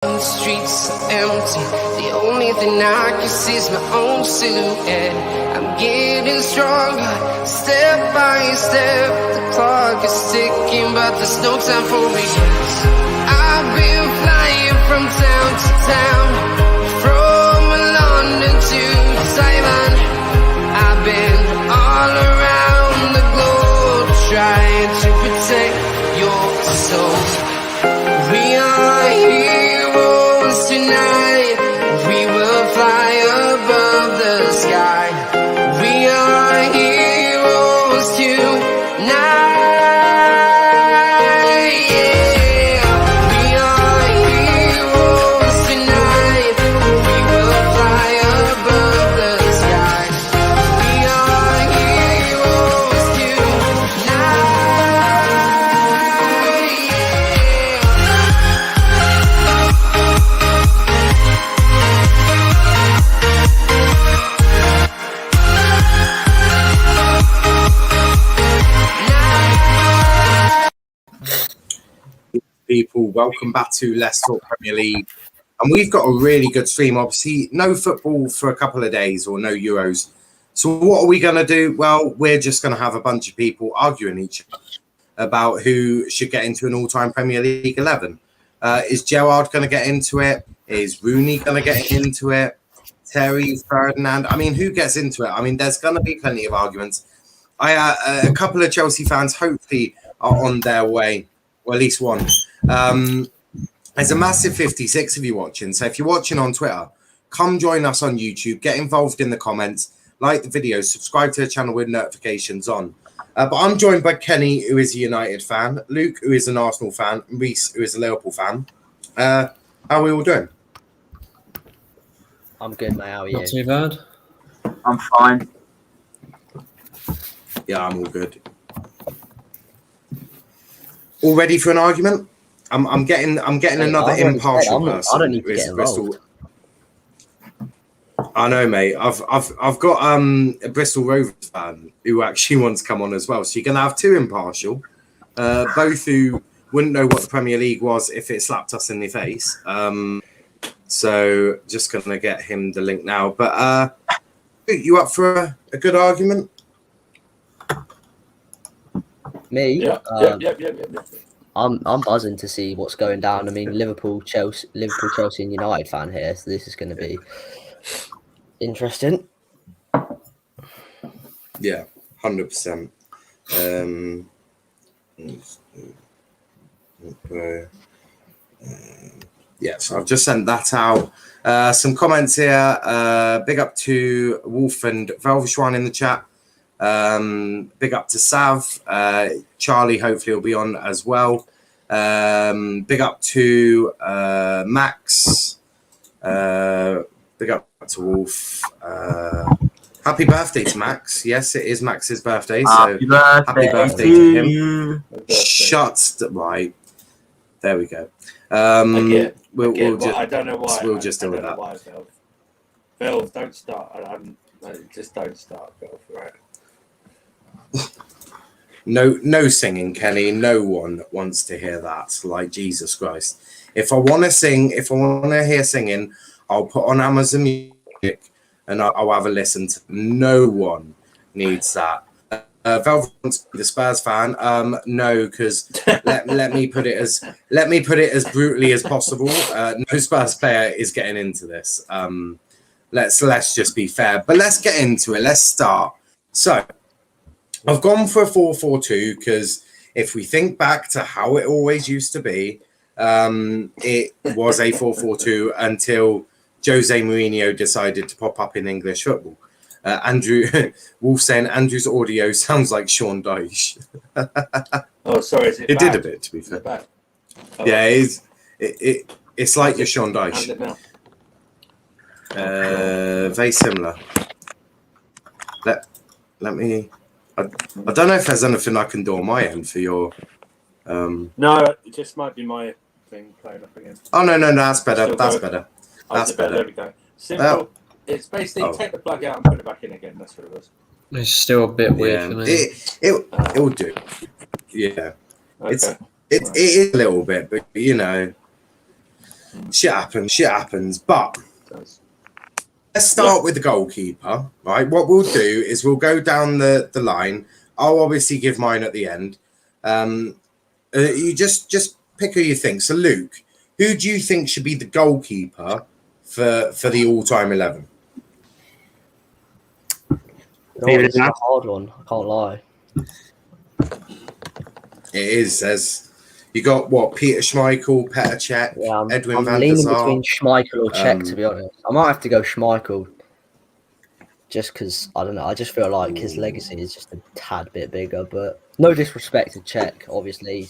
The streets are empty. The only thing I can see is my own silhouette. I'm getting stronger, step by step. The clock is ticking, but there's no time for me. I've been flying from town to town, from London to Taiwan. I've been all around the globe trying to protect your soul. We are heroes tonight. We will fly above the sky. We are heroes tonight. Yeah. We are heroes tonight. We will fly above the sky. We are heroes tonight. People, welcome back to Let's Talk Premier League, and we've got a really good stream. Obviously no football for a couple of days, or no Euros, so what are we going to do? Well, we're just going to have a bunch of people arguing each other about who should get into an all-time Premier League 11. Is Gerrard going to get into it? Is Rooney going to get into it? Terry, Ferdinand? I mean, who gets into it? I mean, there's going to be plenty of arguments. A couple of Chelsea fans hopefully are on their way, or at least one. There's a massive 56 of you watching, so if you're watching on Twitter, come join us on YouTube, get involved in the comments, like the video, subscribe to the channel with notifications on. But I'm joined by Kenny, who is a United fan, Luke, who is an Arsenal fan, and Rhys, who is a Liverpool fan. How are we all doing? I'm good, mate. How are you? Not too bad. I'm fine. Yeah, I'm all good. All ready for an argument? I'm getting another impartial person. I don't need to get involved. I know, mate. I've got a Bristol Rovers fan who actually wants to come on as well. So you're gonna have two impartial, both who wouldn't know what the Premier League was if it slapped us in the face. So just gonna get him the link now. But you up for a good argument? Me? Yeah. I'm buzzing to see what's going down. I mean, Liverpool, Chelsea, and United fan here, so this is going to be interesting. Yeah, 100%. Yeah, so I've just sent that out. Some comments here. Big up to Wolf and Velvishwan in the chat. Big up to Sav. Charlie hopefully will be on as well. Big up to Max. Big up to Wolf. Happy birthday to Max. Yes, it is Max's birthday. So happy birthday to him. Right. There we go. I don't know why. We'll just deal with that. Phil, don't start. Just don't start, Phil. Right. No singing, Kenny. No one wants to hear that. Like, Jesus Christ. If I want to sing, if I want to hear singing, I'll put on Amazon Music and I'll have a listen to. No one needs that. Velvet wants to be the Spurs fan. No, because let me put it as brutally as possible. No Spurs player is getting into this. Let's just be fair. But let's get into it. Let's start. So I've gone for a 4-4-2 because if we think back to how it always used to be, it was a 4-4-2 until Jose Mourinho decided to pop up in English football. Andrew Wolf saying Andrew's audio sounds like Sean Dyche. Oh, sorry, is it It bad? did a bit, to be fair. Bad? Oh, Yeah, it's like your Sean Dyche. Very similar. Let me. I don't know if there's anything I can do on my end for your. No, it just might be my thing playing up again. Oh no, that's better. Still That's going. better. Oh, That's better. There we go. Simple. It's basically take the plug out and put it back in again. That's what it was. It's still a bit weird Yeah, for me. it will do. Yeah, Okay. it is a little bit, but you know, shit happens. But Does. let's start with the goalkeeper, right? What we'll do is we'll go down the line. I'll obviously give mine at the end. You just pick who you think. So, Luke, who do you think should be the goalkeeper for the all-time 11? It's a hard one. I can't lie. It is. Says you got what? Peter Schmeichel, Petr Cech, Yeah, Edwin I'm van der leaning Sar. between Schmeichel or Czech, to be honest. I might have to go Schmeichel, just because I don't know. I just feel like his legacy is just a tad bit bigger. But no disrespect to Czech, obviously.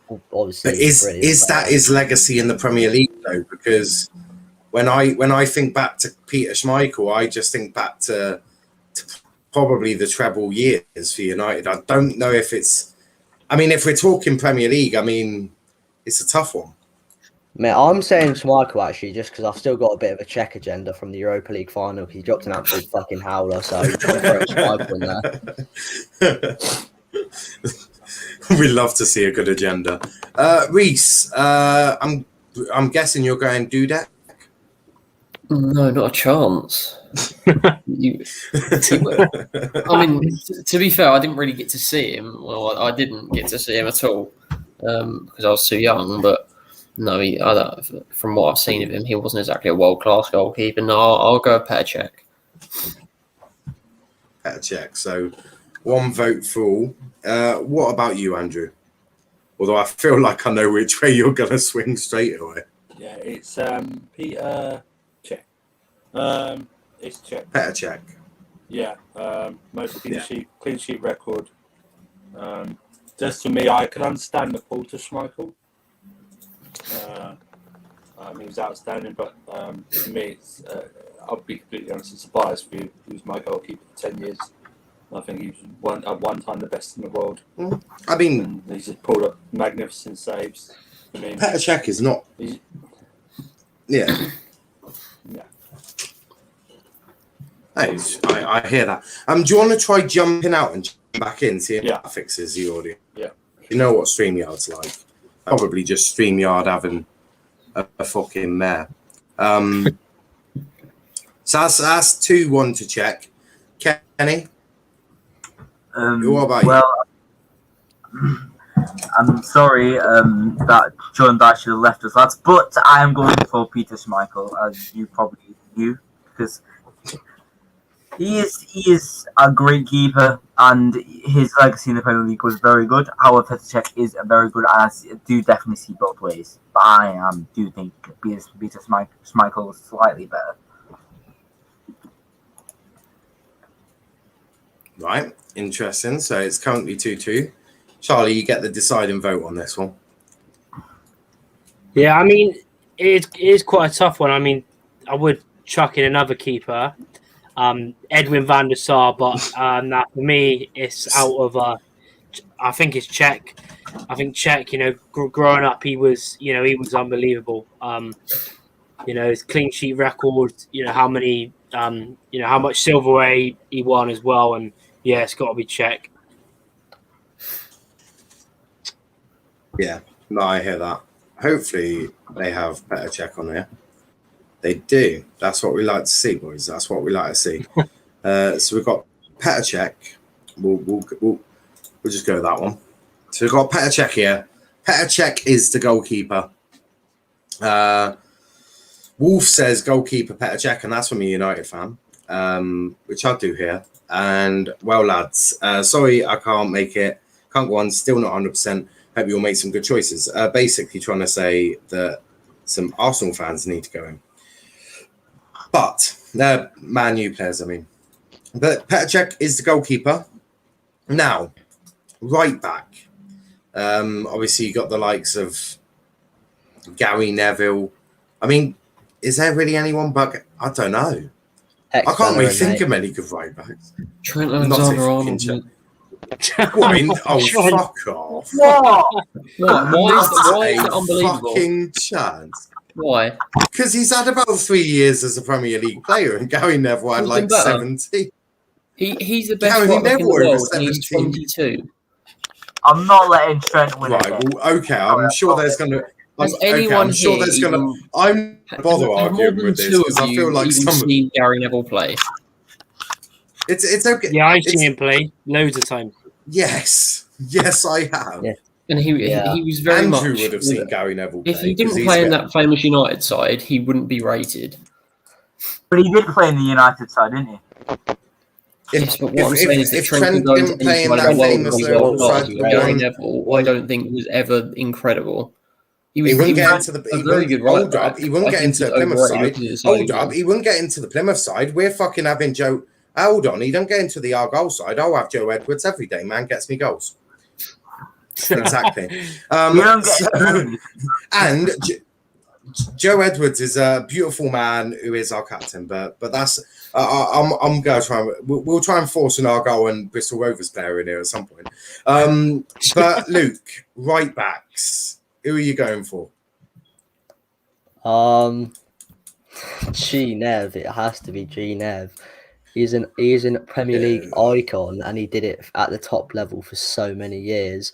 But is that his legacy in the Premier League though? Because when I think back to Peter Schmeichel, I just think back to probably the treble years for United. I don't know if it's. I mean, if we're talking Premier League, I mean, it's a tough one. Mate, I'm saying Schmeichel actually, just because I've still got a bit of a Czech agenda from the Europa League final. He dropped an absolute fucking howler, so I'm throwing Schmeichel in there. We love to see a good agenda. Rhys, I'm guessing you're going Dudek. No, not a chance. I mean, to be fair, I didn't really get to see him. Well, I didn't get to see him at all because I was too young. But no, from what I've seen of him, he wasn't exactly a world-class goalkeeper. No, I'll go Petr Cech. Petr Cech. So 1 vote for all. What about you, Andrew? Although I feel like I know which way you're going to swing straight away. Yeah, it's Peter Cech. It's Cech. Petr Cech. Yeah, most clean sheet record. Just for me, I can understand the pull to Schmeichel. He was outstanding, but for me, it's, I'll be completely honest, it's a bias view. He was my goalkeeper for 10 years. I think he was at one time the best in the world. I mean, and he's just pulled up magnificent saves. I mean, Petr Cech is not. Yeah. Yeah. I hear that. Do you want to try jumping out and jumping back in, see if that fixes the audio? Yeah. You know what StreamYard's like. Probably just StreamYard having a fucking mare. So that's 2-1 to check. Kenny? What about you? Well, I'm sorry that John Dash should have left us, lads, but I am going for Peter Schmeichel, as you probably knew, because he is a great keeper, and his legacy in the Premier League was very good. However, Petr Cech is a very good, and I do definitely see both ways. But I do think Peter Schmeichel is slightly better. Right, interesting. So it's currently 2-2. Charlie, you get the deciding vote on this one. Yeah, I mean, it is quite a tough one. I mean, I would chuck in another keeper, Edwin van der Sar, but now for me, it's out of. I think it's Czech. I think Czech. Growing up, he was unbelievable. His clean sheet record. How many. How much silverware he won as well, and yeah, it's got to be Czech. Yeah, no, I hear that. Hopefully, they have Petr Cech on here. They do. That's what we like to see, boys. That's what we like to see. So we've got Petr Cech. We'll just go with that one. So we've got Petr Cech here. Petr Cech is the goalkeeper. Wolf says goalkeeper Petr Cech, and that's from a United fan, which I do here. And well, lads, sorry I can't make it. Can't go on. Still not 100%. Hope you'll make some good choices. Basically trying to say that some Arsenal fans need to go in. But they're Man U players, I mean. But Petr Cech is the goalkeeper. Now, right back. Obviously, you got the likes of Gary Neville. I mean, is there really anyone but I don't know. I can't really think of many good right backs. Trent Alexander-Arnold. Fuck off. What? Why is it unbelievable? Fucking chance. Why? Because he's had about 3 years as a Premier League player, and Gary Neville had like 17. He's the best Gary right back in the Neville world, and over he's 17. 22. I'm not letting Trent win Right, again. well, okay, I'm sure there's going to... Has Okay, anyone I'm sure here there's gonna. even- I'm not bother have more arguing than with this two because of I you feel like even some. seen Gary Neville play? It's okay. Yeah, I've It's, seen him play loads of times. yes, I have. Yeah. And Yeah. he was very Andrew much. would have seen Gary Neville play. If he 'cause didn't he's play a in bit- that famous United side, he wouldn't be rated. But he did play in the United side, didn't he? Yes, but what I'm saying is that if Trent can Trent go into didn't any play in side that of the world famous and be Liverpool world class, side, but Gary one- Neville, I don't think was ever incredible. He was, he wouldn't he get was into the. a He very wouldn't, good right hold up. back. He wouldn't I get think into he's the Plymouth overrated side. because of the side Hold he up. was He wouldn't get into the Plymouth side. We're fucking having Joe. Hold on. He don't get into the Argyle side. I'll have Joe Edwards every day. Man gets me goals. Exactly. You don't get So- and Joe Edwards is a beautiful man who is our captain, but that's I'm going to try. We'll try and force an Argyle and Bristol Rovers player in here at some point. But Luke, right backs, who are you going for? G Nev. It has to be G Nev. He's a Premier League icon, and he did it at the top level for so many years.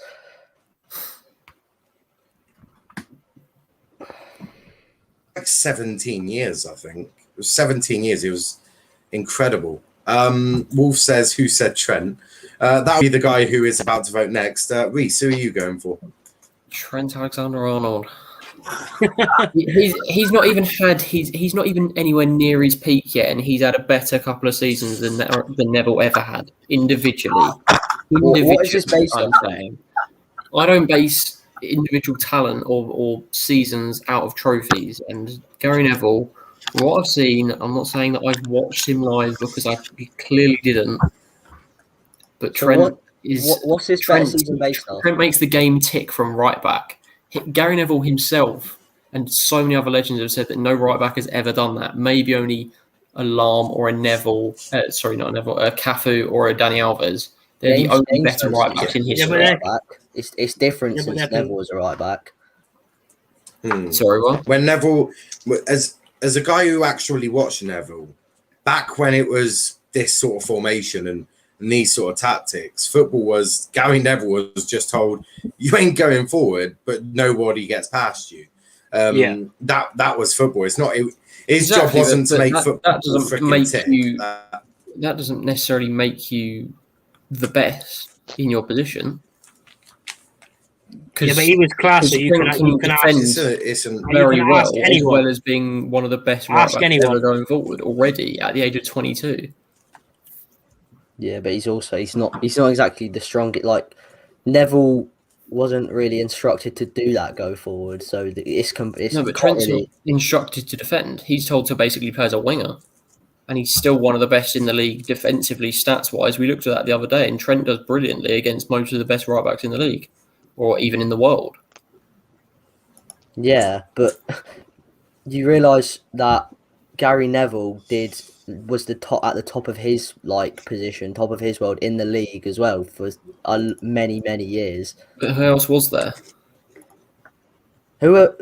Like 17 years, I think. It was 17 years. It was incredible. Wolf says, who said Trent? That would be the guy who is about to vote next. Rhys, who are you going for? Trent Alexander-Arnold. he's not even he's not even anywhere near his peak yet, and he's had a better couple of seasons than Neville ever had individually. What is this based I'm on? saying. I don't base individual talent or seasons out of trophies. And Gary Neville, from what I've seen, I'm not saying that I've watched him live because I clearly didn't. But So Trent is what's his better season based on? Trent makes the game tick from right back. Gary Neville himself and so many other legends have said that no right back has ever done that. Maybe only a Lam or a Neville. Sorry, not a Neville. A Cafu or a Dani Alves. They're the only better right backs in history. Yeah, Right back. It's different Yeah, but since Neville was a right back. Sorry, what? When Neville, as a guy who actually watched Neville, back when it was this sort of formation and these sort of tactics, football was, Gary Neville was just told, you ain't going forward, but nobody gets past you. That was football. It's not, his job wasn't to make football. That doesn't make tick. you. That doesn't necessarily make you the best in your position. Yeah, but he was classy. You can defend It's very can well, ask as anyone. well as being one of the best right Ask backs anyone. ever going forward already at the age of 22. Yeah, but he's not exactly the strongest. Like Neville wasn't really instructed to do that go forward. So it's No, but can't Trent's really. not instructed to defend. He's told to basically play as a winger. And he's still one of the best in the league defensively, stats-wise. We looked at that the other day, and Trent does brilliantly against most of the best right-backs in the league, or even in the world. Yeah, but you realise that Gary Neville was at the top of his position, top of his world in the league as well for many years. But who else was there? Who are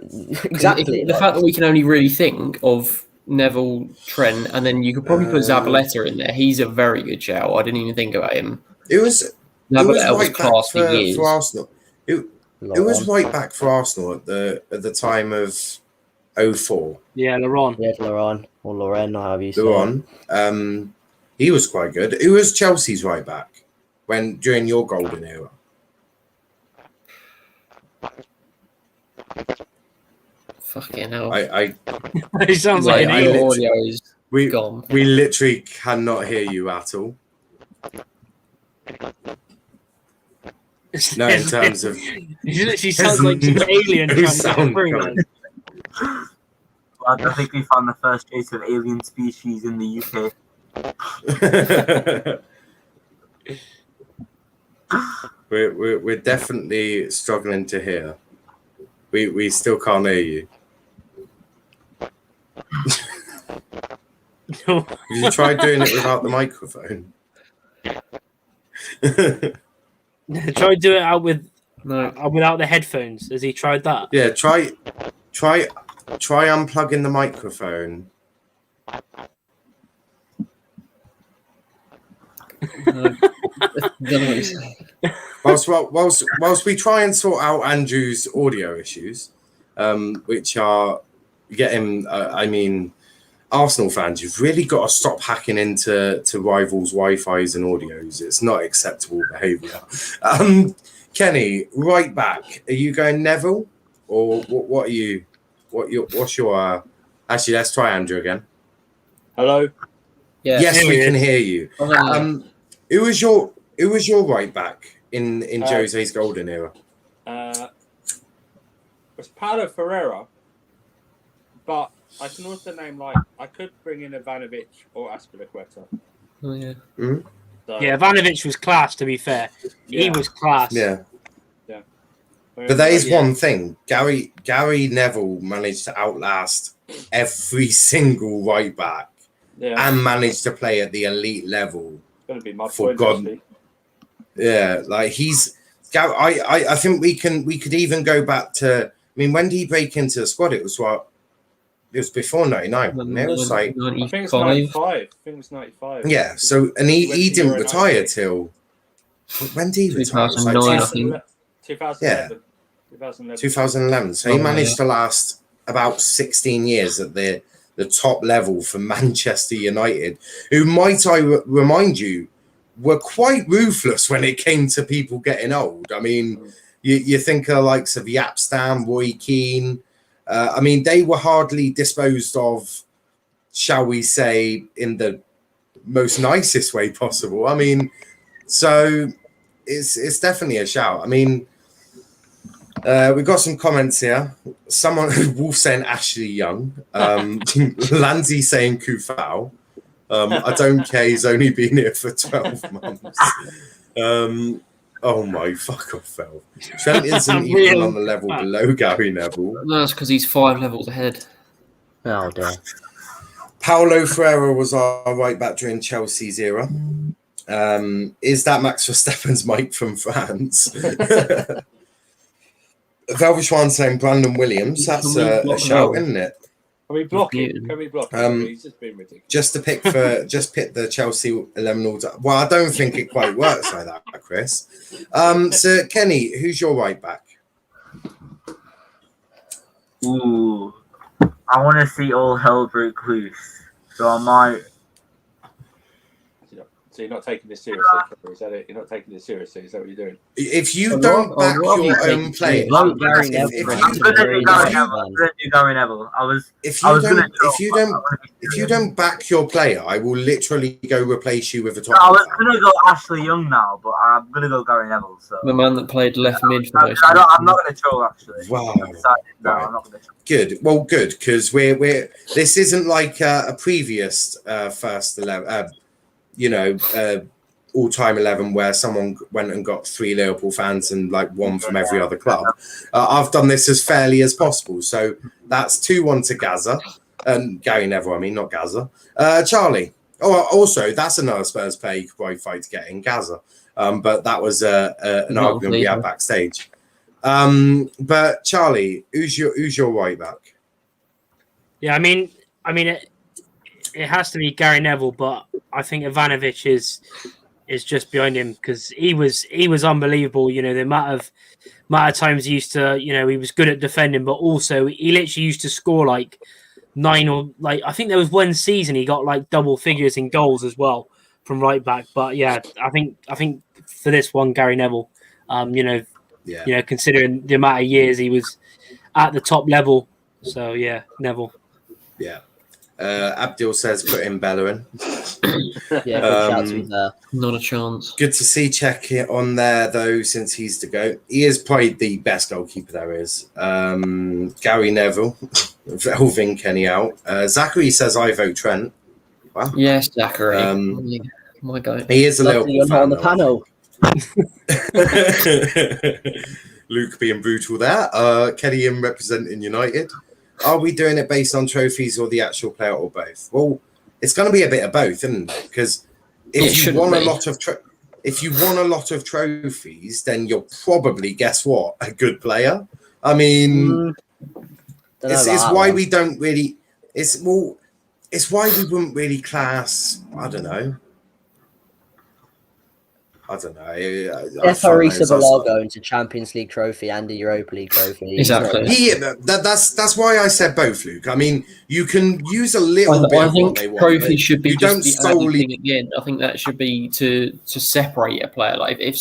exactly The fact that we can only really think of Neville, Trent, and then you could probably put Zabaleta in there. He's a very good shout. I didn't even think about him. Zabaleta Zabaleta was right class back for years. for Arsenal. It was right back for Arsenal at the time of 04. Yeah, Laurent. Yeah, Laurent or Loren, or however you say it. Laurent. He was quite good. Who was Chelsea's right back during your golden era? Fucking hell. It sounds like an your alien. audio is gone. We literally cannot hear you at all. No, in terms of She sounds like an alien trying to get through, man. I think we found the first case of alien species in the UK. we're definitely struggling to hear. We still can't hear you. No. Have you tried doing it without the microphone? Try to do it out No. without the headphones. Has he tried that? Yeah, try unplugging the microphone. Whilst we try and sort out Andrew's audio issues, which are getting. I mean, Arsenal fans, you've really got to stop hacking into rivals' Wi-Fi's and audios. It's not acceptable behaviour. Kenny, right back. Are you going Neville, or what are you? What's your? Actually, let's try Andrew again. Hello. Yeah. Yes, we Here he can is. hear you. Who was your right back in Jose's golden era? It's Paulo Ferreira, but I can also name I could bring in Ivanovic or Aspilicueta. Oh, yeah. Mm-hmm. So, Yeah, Ivanovic was class. To be fair, he was class. Yeah. But there is one thing. Gary Neville managed to outlast every single right back and managed to play at the elite level. It's going to be my For point. God. Actually. Yeah, like I think we could even go back to. I mean, when did he break into the squad? It was before 99. It was like I think it's 95. Yeah. So and he didn't retire till when did he retire? It was like 2011. 2011. So he managed to last about 16 years at the top level for Manchester United, who, might I remind you, were quite ruthless when it came to people getting old. I mean, you think of the likes of Yapstam, Roy Keane. I mean, they were hardly disposed of, shall we say, in the most nicest way possible. I mean, so it's definitely a shout. I mean, we've got some comments here. Someone, Wolf saying Ashley Young. Lanzi saying Kufau. I don't care. He's only been here for 12 months. Oh my, fuck off, Phil. Trent isn't even on the level below Gary Neville. No, it's because he's 5 levels ahead. Oh dear. Paulo Ferreira was our right back during Chelsea's era. Is that Max Verstappen's mic from France? Velvishwan saying Brandon Williams. That's a shout, isn't it? Can we block him? Can we block him? He's just been ridiculous. Just to pick the Chelsea 11 all time. Well, I don't think it quite works like that, Chris. So Kenny, who's your right back? Ooh, I want to see all hell break loose. So I might. So you're not taking this seriously, Trevor? Is that it? You're not taking this seriously? Is that what you're doing? If you don't back your own players, I'm gonna do Gary Neville. If you don't back your player, I will literally go replace you with a top. I was gonna go Ashley Young now, but I'm gonna go Gary Neville. So The man that played left mid for most. I'm not gonna troll actually. Wow. I'm not gonna troll. Good. Well, good, because we're this isn't like a previous first 11. All-time 11 where someone went and got 3 Liverpool fans and like one from every other club. I've done this as fairly as possible. So that's 2-1 to Gaza. And Gary Neville, I mean, not Gaza. Charlie. Oh, also, that's another Spurs player you could probably fight to get in Gaza. But that was an argument we had backstage. But Charlie, who's your right back? Yeah, I mean, it has to be Gary Neville, but I think Ivanovic is just behind him because he was unbelievable. You know, the amount of times he used to, he was good at defending, but also he literally used to score like 9 or like I think there was one season he got like double figures in goals as well from right back. But yeah, I think for this one, Gary Neville. Considering the amount of years he was at the top level, so yeah, Neville. Yeah. Abdul says put in Bellerin. Yeah, good shout to be there. Not a chance. Good to see Czech on there though, since he's to go. He is probably the best goalkeeper there is. Gary Neville, Velvin Kenny out. Zachary says I vote Trent. Wow. Yes, Zachary. My guy. He is a Liverpool fan on the panel. Luke being brutal there. Kenny in representing United. Are we doing it based on trophies or the actual player or both? Well, it's going to be a bit of both, isn't it? Because if you won a lot of trophies, then you're probably, guess what, a good player. I mean, it's why we don't really. It's why we wouldn't really class. I don't know. I don't know. Rhys going to Champions League trophy and a Europa League trophy. Exactly. That's why I said both, Luke. I mean, you can use a little bit of what they want. Trophy should be you just don't the solely added thing at the end. I think that should be to separate a player. Like if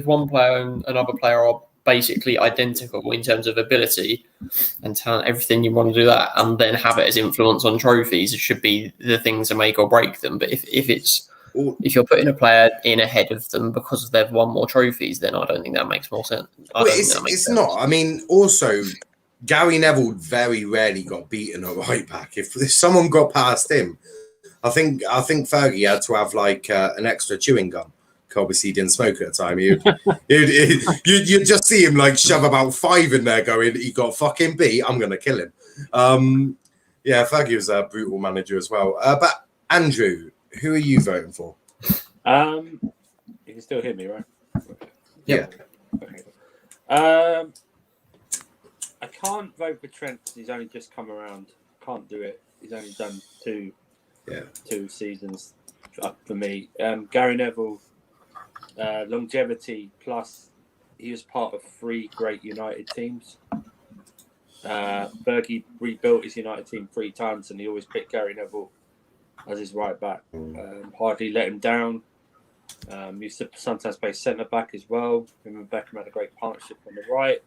one player and another player are basically identical in terms of ability and talent, everything, you want to do that, and then have it as influence on trophies. It should be the things that make or break them. But if you're putting a player in ahead of them because they've won more trophies, then I don't think that makes more sense. It's not. I mean, also, Gary Neville very rarely got beaten at right back. If someone got past him, I think Fergie had to have like an extra chewing gum. Obviously, he didn't smoke at the time. You'd just see him like shove about 5 in there, going, "He got fucking beat. I'm gonna kill him." Yeah, Fergie was a brutal manager as well. But Andrew, who are you voting for? You can still hear me, right? Yeah. Okay. I can't vote for Trent because he's only just come around. Can't do it. He's only done two seasons for me. Gary Neville, longevity plus he was part of 3 great United teams. Fergie rebuilt his United team 3 times and he always picked Gary Neville as his right back. Hardly let him down. Used to sometimes play centre back as well. Him and Beckham had a great partnership on the right.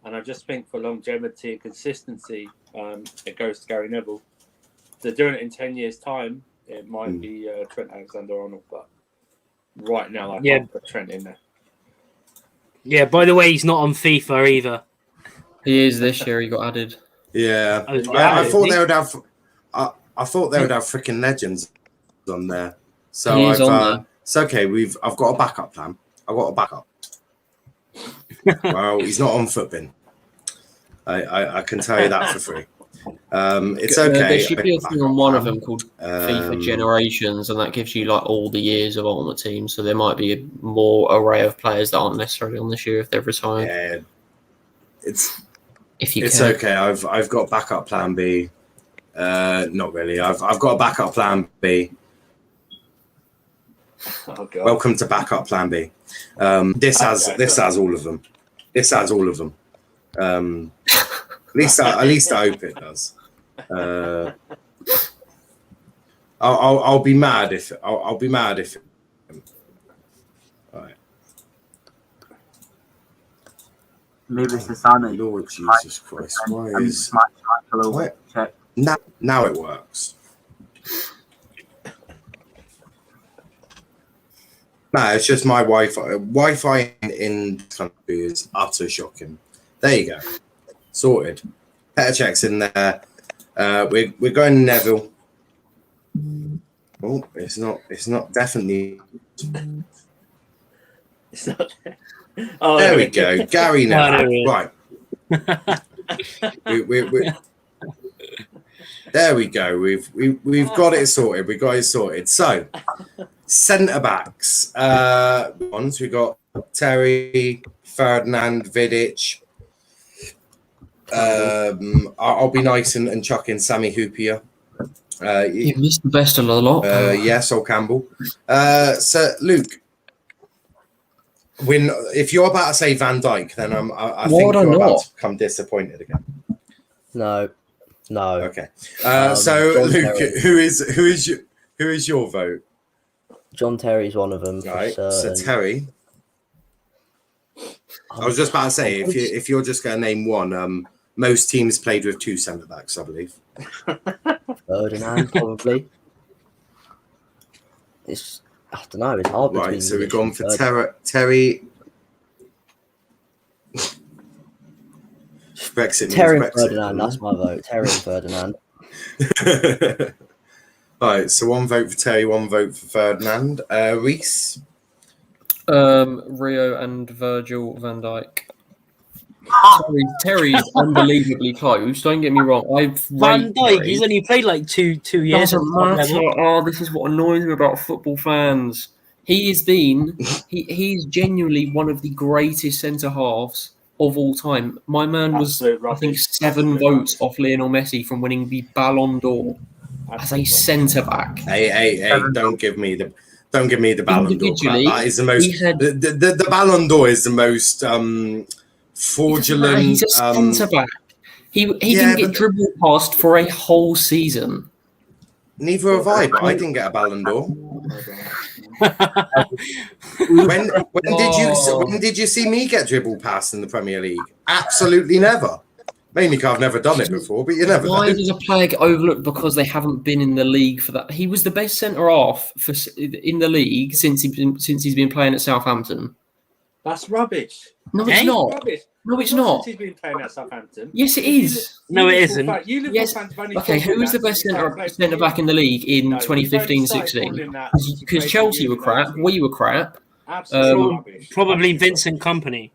And I just think for longevity and consistency, it goes to Gary Neville. If they're doing it in 10 years' time, it might be Trent Alexander-Arnold. But right now, I can't put Trent in there. Yeah, by the way, he's not on FIFA either. He is this year. He got added. Yeah. I thought they would have... I thought they would have freaking legends on there. So it's okay. I've got a backup plan. I've got a backup. Well, he's not on Footbin. I can tell you that for free. It's okay. There should be a thing on one of them called FIFA Generations, and that gives you like all the years of Ultimate Team. So there might be a more array of players that aren't necessarily on this year if they've retired. Yeah, it's can. Okay. I've got backup plan B. Not really. I've got a backup plan B. Oh, God. Welcome to backup plan B. This has all of them. This has all of them. At least I hope it does. I'll be mad if I'll be mad if. All right. Maybe it's the sound. Lord Jesus Christ! Why is now it works? No, it's just my Wi-Fi. Wi-Fi in this country is utter shocking. There you go. Sorted. Petr in there. We're going Neville. Oh, it's not definitely. It's not. There we go. Gary Neville. Right. we there we go. We've got it sorted. We got it sorted. So centre backs. We got Terry, Ferdinand, Vidic. I'll be nice and chuck in Sammy Hoopier. You missed the best of the lot. Yes, or Campbell. So Luke, if you're about to say Van Dijk, then I think you're about to become disappointed again. No. Okay. So Luke, who is your vote? John Terry's one of them. Right. So Terry. I was just about to say, if you're just going to name one, most teams played with 2 centre backs, I believe. Ferdinand, probably. I don't know. It's hard. Right. So we've gone for Terry. Brexit. Terry and Ferdinand. That's my vote. Terry and Ferdinand. Right. So 1 vote for Terry, 1 vote for Ferdinand. Rhys. Rio and Virgil van Dijk. Terry's unbelievably close. Don't get me wrong. Van Dijk, he's only played like two years. Doesn't matter. Oh, this is what annoys me about football fans. He's genuinely one of the greatest centre halves of all time. My man was, I think, 7 votes off Lionel Messi from winning the Ballon d'Or as a centre back. Hey! Don't give me the Don't give me the Ballon d'Or crap. Individually, That is the most. he had- The Ballon d'Or is the most fraudulent. He's a centre back. He Yeah, didn't get but- dribble passed for a whole season. Neither have I, but I didn't get a Ballon d'Or. When did you see me get dribble passed in the Premier League? Absolutely never. Mainly because I've never done it before, but you never Why know. does a player get overlooked because they haven't been in the league for that? He was the best centre half in the league since he's been playing at Southampton. That's rubbish. No, it's not. Rubbish. No, it's Not not. since he's been playing at Southampton. Yes, it is. No, it Liverpool isn't. fan- you Liverpool Yes. fans have only Okay, thought who was that the best since he started playing centre for back in the league in No, you've only started 2015-16? calling that since he Because played Chelsea for were crap, United. we were crap. Absolutely rubbish. Probably Absolutely Vincent Company.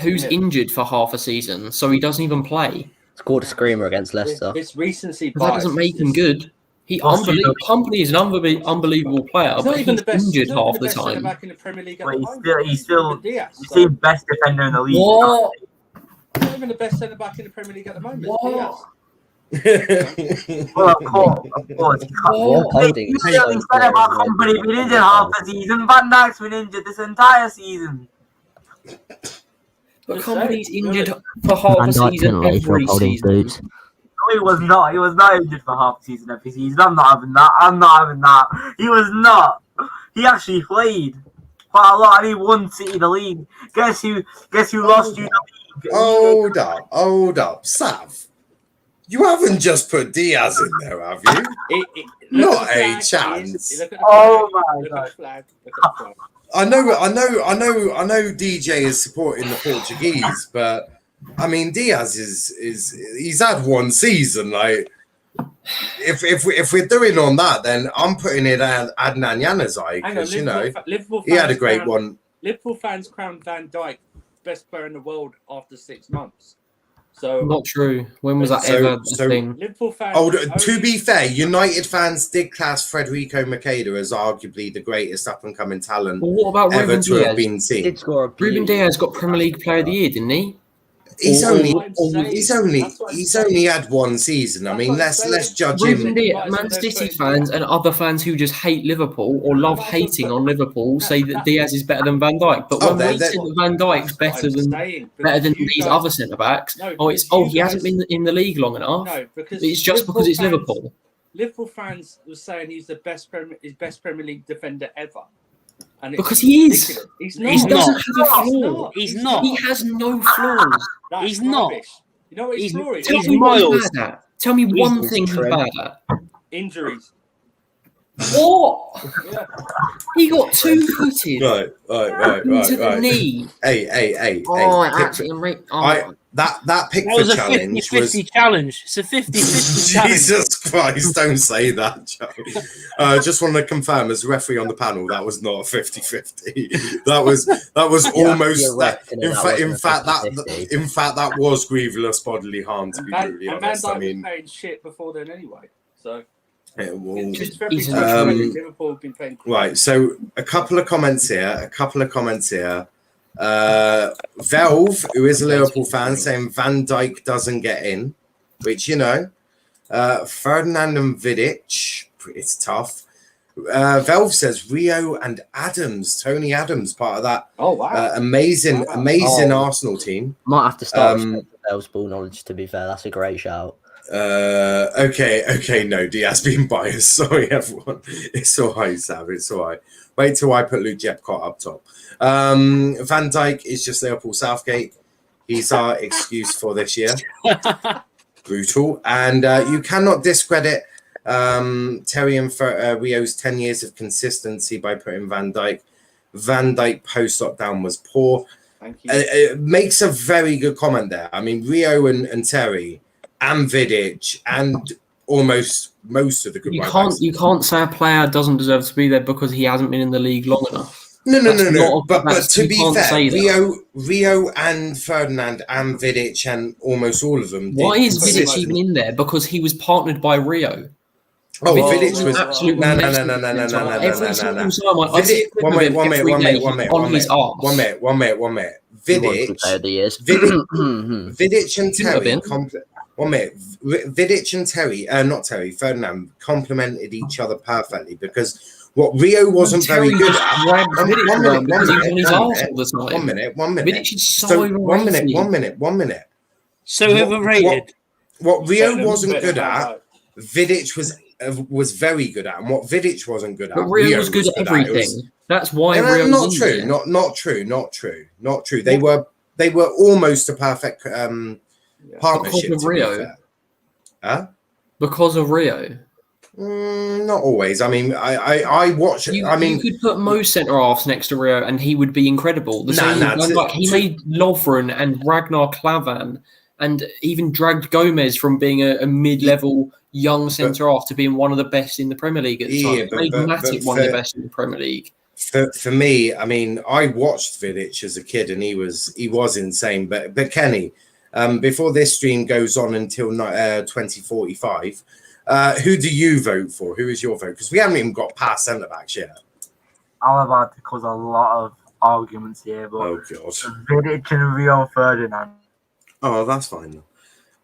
Who's Yeah. injured for half a season, so he doesn't even play. Scored a screamer against Leicester. This recency But that bias doesn't make him is- good. Company is an unbelievable player, He's but not even he's the best. injured he's not half even the best centre time. back in the Premier League at But the he's moment. still Ruben Diaz, he's so the best defender in the league. What? he's not even the best centre back in the Premier League at the moment. What? Diaz. Well, of course. What holding You is so really said fair, about isn't it? Company been injured half the season. Van Dijk's been injured this entire season. But Just Company's saying, injured for half a season every season. No, he was not. He was not injured for half the season every season. I'm not having that. I'm not having that. He was not. He actually played quite a lot, and he won City the league. Guess who lost you the league? Hold up, Sav. You haven't just put Diaz in there, have you? Look Not at the a flag, chance. Look at the Oh flag, my look God. at the flag. Look at the flag. I know DJ is supporting the Portuguese, but I mean Diaz is he's had one season. Like if we're doing on that, then I'm putting it at Adnan Januzaj Hang on, because you know Liverpool he had a fans great crowned- one. Liverpool fans crowned Van Dijk best player in the world after 6 months. So Not true. When was that So- ever a so- thing? Liverpool fans. Oh, to be fair, United fans did class Federico Makeda as arguably the greatest up and coming talent Well, what about ever Ruben to have Diaz? been He seen. did score a Ruben beauty. Diaz got Premier League Player of the Year, didn't he? He's Or- only That's what I'm saying. he's only had one season. I That's mean, what I'm let's saying. judge Ruben him. Diaz, Might as well Man they're City putting fans Diaz. and other fans who just hate Liverpool or love Might as well hating put- on Liverpool say that Diaz is better than Van Dijk. But Oh, when we they're- say that Van Dijk's That's what better I'm than saying, better than because you these guys- other centre backs, No, he because you hasn't guys- been in the league long enough. No, because It's just because it's fans- Liverpool. Liverpool fans were saying he's the best Premier League defender ever. And it's Because he is. ridiculous. He's He's not. He doesn't have a He's flaw. not. He's not. He has no flaws. That's He's not. rubbish. You know what his He's- flaw is? Tell He's me what miles. he's bad at. Tell me one thing he's trim. bad at. Injuries. What? Yeah. He got two-footed Right. into the knee. Hey. Oh, it Pick- actually, that That Pickford was a challenge 50-50 was. challenge. It's a 50-50 challenge. Jesus Christ, don't say that, Joe. Just want to confirm, as referee on the panel, that was not a 50-50. That was almost you're that. reckoning that wasn't a In fact, that was grievous bodily harm, to be brutally And Van honest. Dijk I was mean, playing shit before then anyway. So it will, it's very He's frustrating. Liverpool have been playing right. So a couple of comments here. Velv, who is a Liverpool fan, saying Van Dijk doesn't get in, which you know. Ferdinand and Vidic, it's tough. Velv says Rio and Adams, Tony Adams, part of that Oh wow! amazing Oh. Arsenal team. Might have to start Um, with Bell's ball knowledge, to be fair. That's a great shout. Okay, no, Diaz being biased. Sorry, everyone. It's all right, Sav. It's all right. Wait till I put Luke Jepcott up top. Van Dijk is just Liverpool Southgate. He's our excuse for this year. Brutal. And you cannot discredit Terry and Rio's 10 years of consistency by putting Van Dijk. Van Dijk post-lockdown was poor. Thank you. It makes a very good comment there. I mean, Rio and Terry and Vidic and almost most of the good right You can't say a player doesn't deserve to be there because he hasn't been in the league long enough. No. But That's- to you be can't fair, say that. Rio and Ferdinand and Vidic and almost all of them. Why did is Vidic consistent- even in there? Because he was partnered by Rio. Oh, Vidic Vidic was absolute no. mess Every single time I see a clip of him every day, he's on his arse. One minute. He won some player of the years. Vidic and Shouldn't have Terry. been. 1 minute. Vidic and Ferdinand complemented each other perfectly because what Rio wasn't very good at. One minute. Vidic is so overrated. One minute. So overrated. What Rio wasn't good at, Vidic was very good at, and what Vidic wasn't good at, But Rio was good at everything. That's why Rio not was true. Not true. They were almost a perfect partnership. Because of Rio. Huh? Because of Rio. Not always. I mean, I watch. You could put most centre halves next to Rio, and he would be incredible. He made Lovren and Ragnar Klavan, and even dragged Gomez from being a mid-level young centre half to being one of the best in the Premier League at the time. Made Matic one of the best in the Premier League. For me, I mean, I watched Vidic as a kid, and he was insane. But Kenny, before this stream goes on until 2045. Who do you vote for? Who is your vote? Because we haven't even got past centre backs yet. I'm about to cause a lot of arguments here, but Vidic and Rio Ferdinand. Oh, that's fine.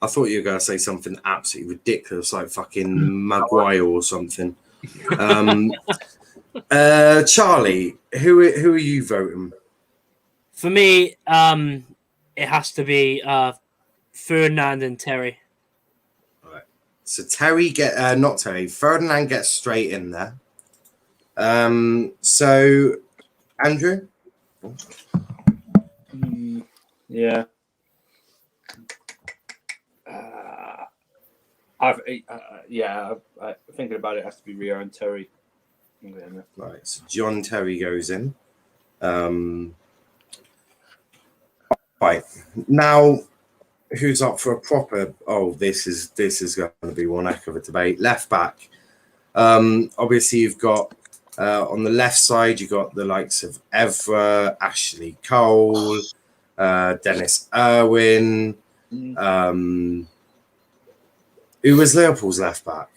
I thought you were going to say something absolutely ridiculous, like fucking Maguire or something. Charlie, who are you voting? For me, it has to be Ferdinand and Terry. So Ferdinand gets straight in there. So Andrew? Yeah. Thinking about it, has to be Rio and Terry. Right, so John Terry goes in. Right now, who's up for a proper? Oh, this is going to be one heck of a debate. Left back. Obviously, you've got on the left side, you got the likes of Evra, Ashley Cole, Dennis Irwin. Who was Liverpool's left back?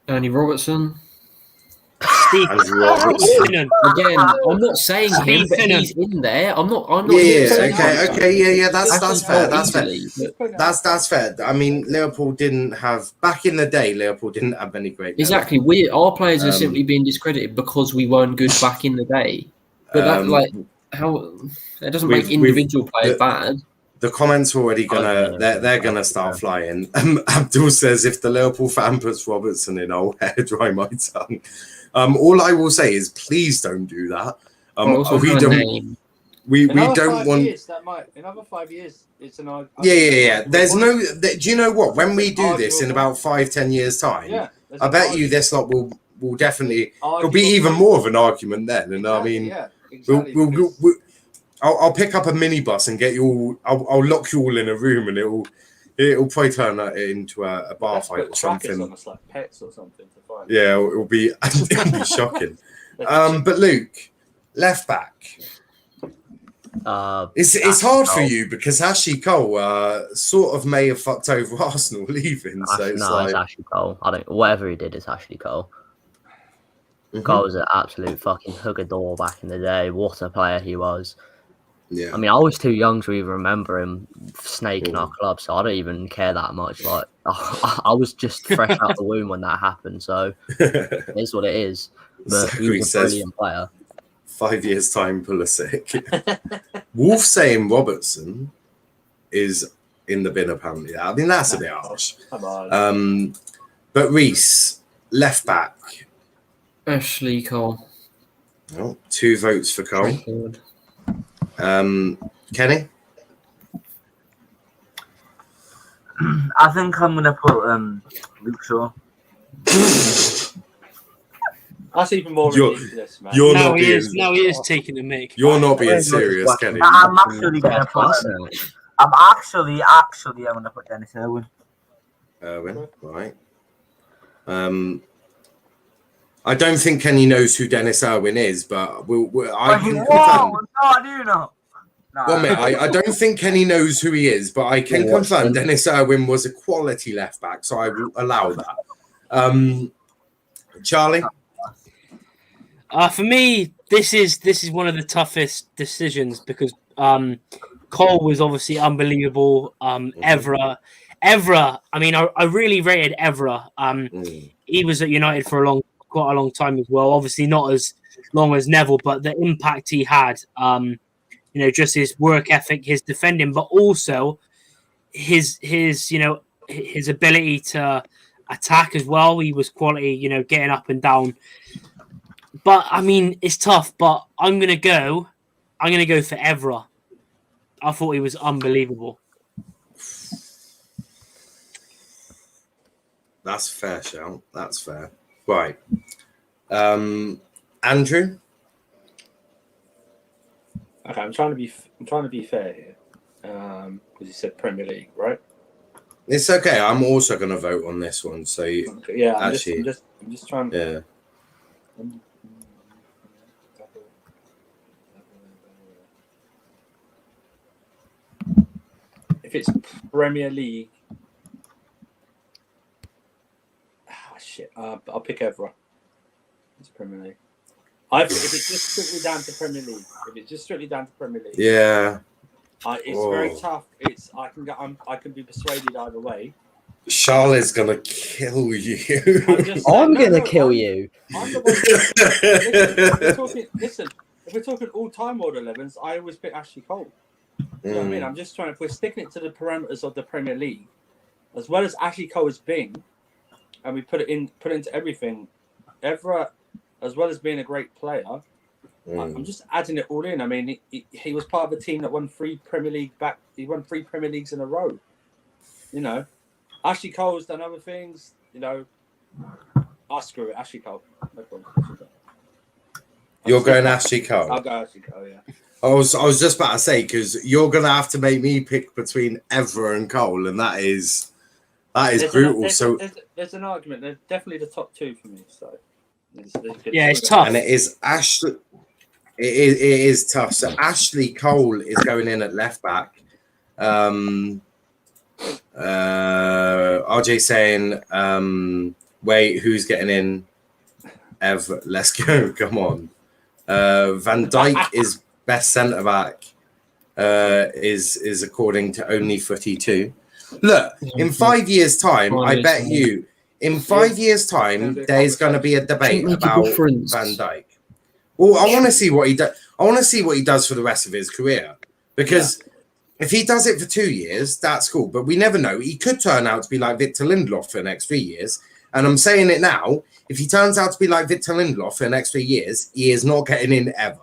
Andy Robertson. Steve Again, I'm not saying him, but he's in there. I'm not. Okay. That's fair. That's fair. I mean, Liverpool didn't have back in the day. Liverpool didn't have any great. Exactly. Our players are simply being discredited because we weren't good back in the day. But that doesn't make individual players bad. The comments are already they're gonna start flying. Abdul says if the Liverpool fan puts Robertson in, I'll hair dry my tongue. All I will say is please don't do that. We don't want. In other 5 years, it's an. Yeah. There's no. Do you know what? When we do this in about 5-10 years time, I bet you this lot will definitely. It'll be even more of an argument then. And I mean, I'll pick up a minibus and get you all. I'll lock you all in a room, and it'll probably turn into a bar fight or something. On us like pets or something to find. Yeah, it'll be shocking. But Luke, left back. It's hard for you because Ashley Cole sort of may have fucked over Arsenal leaving. It's Ashley Cole. Whatever he did, it's Ashley Cole. Cole was an absolute fucking hugger-door back in the day. What a player he was. Yeah. I mean, I was too young to even remember him snaking our club, so I don't even care that much. Like, I was just fresh out the womb when that happened, so it is what it is. But he was a brilliant player. 5 years' time, Pulisic. Wolf saying Robertson is in the bin, apparently. I mean, that's a bit harsh. Come on. But Rhys, left back. Ashley Cole. Oh, 2 votes for Cole. Kenny? I think I'm going to put Luke Shaw. That's even more ridiculous, man. He is taking the mic. You're not being serious, Kenny. I'm actually going to put. I'm actually going to put Dennis Irwin. Right. I don't think Kenny knows who Dennis Irwin is, but I can confirm. No, I do not. Well, mate, I don't think Kenny knows who he is, but I can confirm Dennis Irwin was a quality left back, so I will allow that. Charlie? For me, this is one of the toughest decisions because Cole was obviously unbelievable. Evra. I mean, I really rated Evra. He was at United for quite a long time as well. Obviously, not as long as Neville, but the impact he had. Just his work ethic, his defending, but also his his ability to attack as well. He was quality, getting up and down. But I mean, it's tough. But I'm gonna go for Evra. I thought he was unbelievable. That's fair, shout. That's fair. Right. Andrew? Okay, I'm trying to be fair here, because you said Premier League, right? It's okay. I'm also going to vote on this one. So Okay, yeah, I'm actually, just trying. yeah. If it's Premier League, shit. I'll pick Evra. It's Premier League. If it's just strictly down to Premier League, Yeah. It's very tough. I can be persuaded either way. Charlotte's gonna kill you. I'm gonna kill you. I'm the one. Listen, if we're talking all-time World 11s, I always pick Ashley Cole. You know what I mean? I'm just trying to. If we're sticking it to the parameters of the Premier League, as well as Ashley Cole has been, and we put into everything, Evra, as well as being a great player, I'm just adding it all in. I mean, he was part of a team that won 3 Premier League back. He won 3 Premier Leagues in a row. Ashley Cole's done other things. Screw it, Ashley Cole. No problem. You're going Ashley Cole. I'll go Ashley Cole. Yeah. I was just about to say, because you're gonna have to make me pick between Evra and Cole, and that is brutal. There's an argument. They're definitely the top 2 for me. So it's tough, and it is Ashley. It is tough. So Ashley Cole is going in at left back. RJ saying, wait, who's getting in? Ev, let's go. Come on. Van Dijk is best centre back. Is according to Only Footy 2. Look, in 5 years' time, I bet you. In 5 years' time, there's going to be a debate about Van Dijk. Well, I want to see what he does. I want to see what he does for the rest of his career, because if he does it for 2 years, that's cool. But we never know. He could turn out to be like Victor Lindelof for the next 3 years. And I'm saying it now. If he turns out to be like Victor Lindelof for the next 3 years, he is not getting in ever.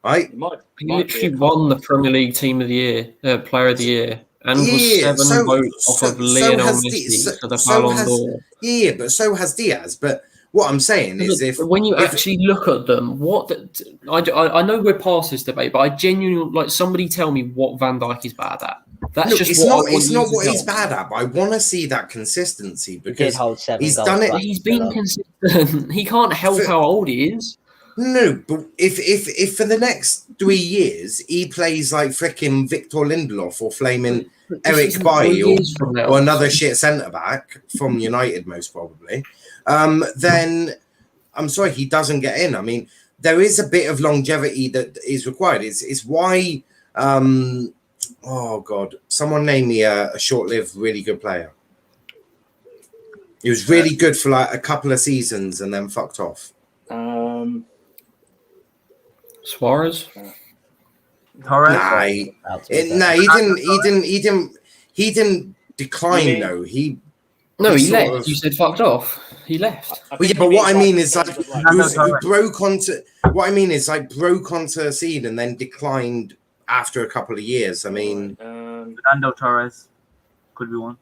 Right? He literally won the Premier League Team of the Year, Player of the Year, and was 7 votes off of Lionel Messi for the Ballon d'Or. Yeah, but so has Diaz. But what I'm saying is, when you actually look at them, I know we're past this debate, but I genuinely somebody tell me what Van Dijk is bad at. That's just it's not what he's bad at, but I want to see that consistency, because he's done it. He's been consistent. He can't help how old he is. No, but if for the next 3 years he plays like freaking Victor Lindelof or flaming Eric Bailly or another shit centre back from United, most probably, then I'm sorry, he doesn't get in. I mean, there is a bit of longevity that is required. It's why. Oh God! Someone name me a short-lived, really good player. He was really good for like a couple of seasons and then fucked off. Suarez. Nah, he didn't decline though. He left. You said fucked off. He left. But what I mean is like he broke onto. What I mean is like broke onto a scene and then declined after a couple of years. I mean, Fernando Torres could be one.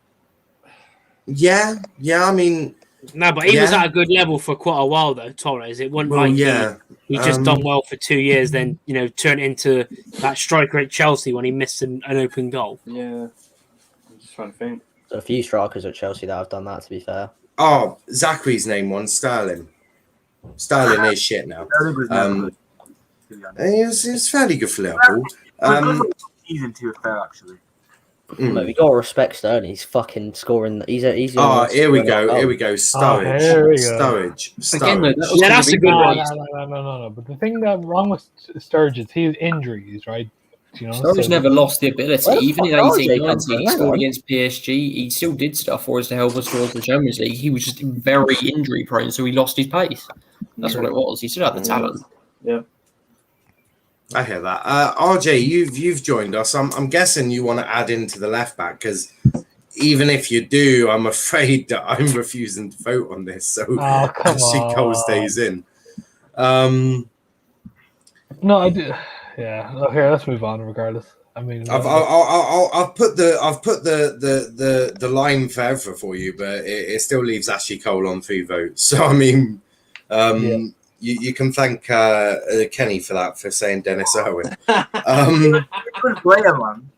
Yeah. I mean, no, but he was at a good level for quite a while though. Torres. It wasn't he just done well for 2 years, then turned into that striker at Chelsea when he missed an open goal. Yeah, I'm just trying to think. There's a few strikers at Chelsea that have done that. To be fair. Oh, Zachary's name one, Sterling. Sterling is shit now. It's fairly good for Liverpool. Season 2 fair actually. Mate, we gotta respect Sterling. He's fucking scoring. He's here we go. Sturridge. Again, that's a good one. No. But the thing that wrong with Sturridge is his injuries, right? You know, Sturridge so- never lost the ability. Where the Even in fuck RJ 18-19, come from? he Hang scored on. against PSG. He still did stuff for us to help us towards the Champions League. He was just very injury prone, so he lost his pace. That's what it was. He still had the talent. Yeah. I hear that. RJ, you've joined us. I'm guessing you want to add into the left back because even if you do, I'm afraid that I'm refusing to vote on this. So Oh, come Ashley Cole on. stays in. No, I do. Yeah. Okay, let's move on. Regardless, I mean, I've put the line forever for you, but it still leaves Ashley Cole on 3 votes. So I mean, you can thank Kenny for that, for saying Dennis Irwin. Good player, man.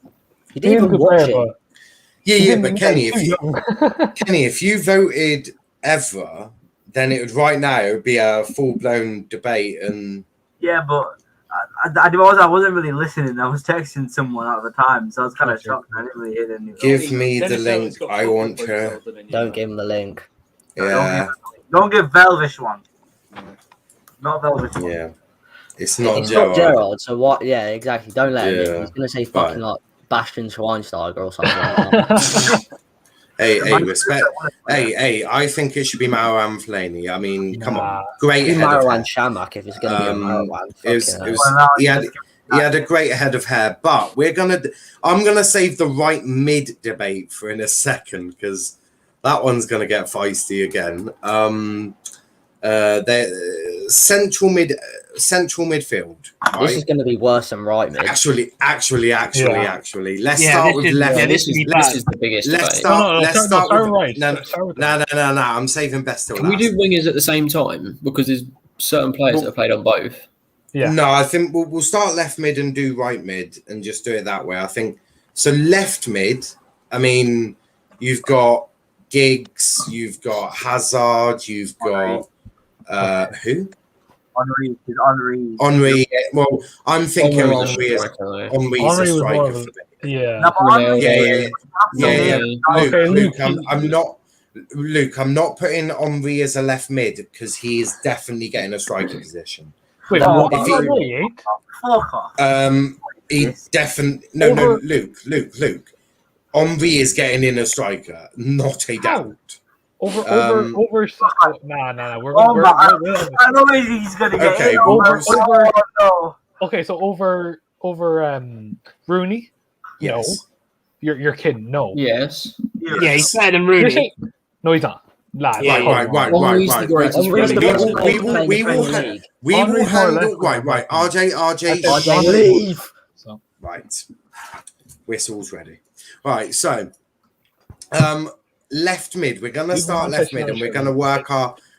He he didn't is a even good watch player, it. but Yeah, but Kenny, he's young. if you voted ever, then it would right now it would be a full blown debate and. Yeah, but I wasn't really listening. I was texting someone at the time, so I was kind of shocked. I didn't really hear anything. Give me the Dennis link. Irwin's got I football want points to. older than you, Don't man. give him the link. Yeah, Don't give Velvish one. Not Velvish one. yeah. It's not It's Gerard. not Gerard, so what? Yeah, exactly. Don't let him Yeah. in. He's gonna say fucking Right. like Bastian Schweinsteiger or something. Like that. Hey, respect. Hey, I think it should be Marouane Fellaini. I mean, come on, Nah. great Be head of hair. Marouane Shamak if it's gonna be a Marouane. He had a great head of hair, but I'm gonna save the right mid debate for in a second because that one's gonna get feisty again. The central midfield. Right? This is gonna be worse than right mid. Actually. Let's Yeah, start this with is- left. yeah, this is This is the biggest Let's debate. start. start with right. no. Start with No. I'm saving best till Can we last. do wingers at the same time? Because there's certain players that have played on both. Yeah. No, I think we'll start left mid and do right mid and just do it that way. I think so. Left mid. I mean, you've got Giggs, you've got Hazard, you've got who? Henry. Well, I'm thinking Henry's a Henry is striker, Henry's Henry a was striker more of for a- me. Yeah. No, but Henry- Yeah. Okay, Luke, Luke, I'm not. Luke, I'm not putting Henry as a left mid because he is definitely getting a striker position. Wait, No, what? if you- No, he ain't. Fuck off. He definitely no, Over- Luke. Henry is getting in a striker, not a doubt. Over. Nah. We're Oh my! I know he's gonna get Okay, it. well, over- No. Okay, so over Rooney. Yes. No, you're kidding. No. Yes. Yeah, he's better than You're Rooney. saying, no, he's not. Lad, Yeah, come yeah. on. Henry's the greatest Henry's the player. best we player will- playing we the will Premier ha- League. We will Henry's more handle left right. RJ. Okay, Leave. So, Right. Whistle's ready. Right, so left mid. We're gonna We start want left to mid and touch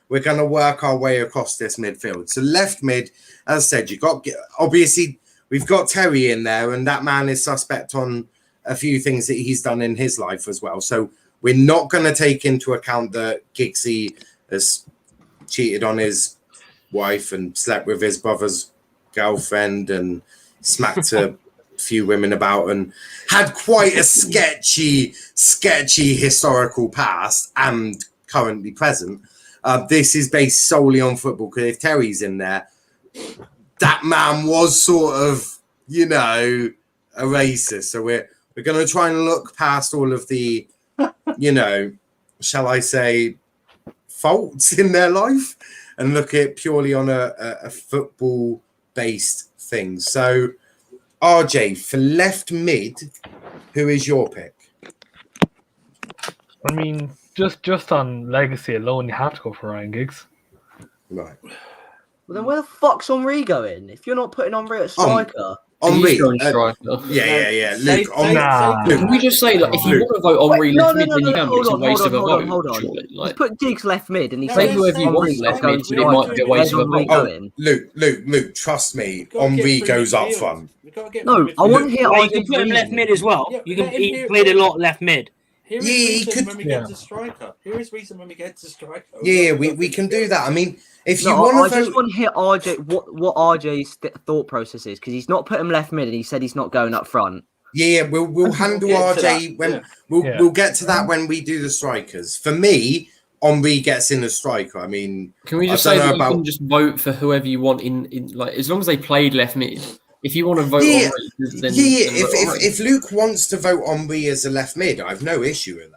we're gonna work our way across this midfield. So left mid, as I said, you got obviously we've got Terry in there, and that man is suspect on a few things that he's done in his life as well. So we're not gonna take into account that Giggsy has cheated on his wife and slept with his brother's girlfriend and smacked a few women about and had quite a sketchy historical past and currently present. This is based solely on football because if Terry's in there, that man was sort of, a racist. So we're going to try and look past all of the, shall I say, faults in their life and look at purely on a football-based thing. So, RJ, for left mid, who is your pick? I mean, just on legacy alone, you have to go for Ryan Giggs. Right. Well, then where the fuck's Henry going? If you're not putting Henry at striker, Henry. He's going striker. Yeah. Say- Luke, say- Nah. say- Can we just say, like, if you Luke. want to vote Henry no, left mid, then you can, but it's a waste of a vote, hold on. surely. He's Like, put Giggs left mid, and he No, said say whoever you want Henry's left going mid, but it striker. might be a waste of a Where's vote. Henry going? Luke, trust me. We've gotta get Henry through goes up midfield. front. We've gotta get No, through I want to midfield. hear Well, you RJ's can put him left reasoning. mid as well. Yeah, You can. let him He hear- played a lot left mid. Here is Yeah, he reason could- when we Yeah. get to striker. Here is reason when we get to striker. Yeah, we can do that. I mean, if you No, want I to just vote... want to hear RJ what RJ's thought process is because he's not put him left mid, and he said he's not going up front. Yeah, we'll handle get to RJ that, when yeah. we'll get to that when we do the strikers. For me, Henry gets in the striker. I mean, can we just I say don't that know you can just vote for whoever you want in like as long as they played left mid, If you want to vote Yeah, Henri, then vote Henri. if Luke wants to vote Henri as a left mid, I've no issue with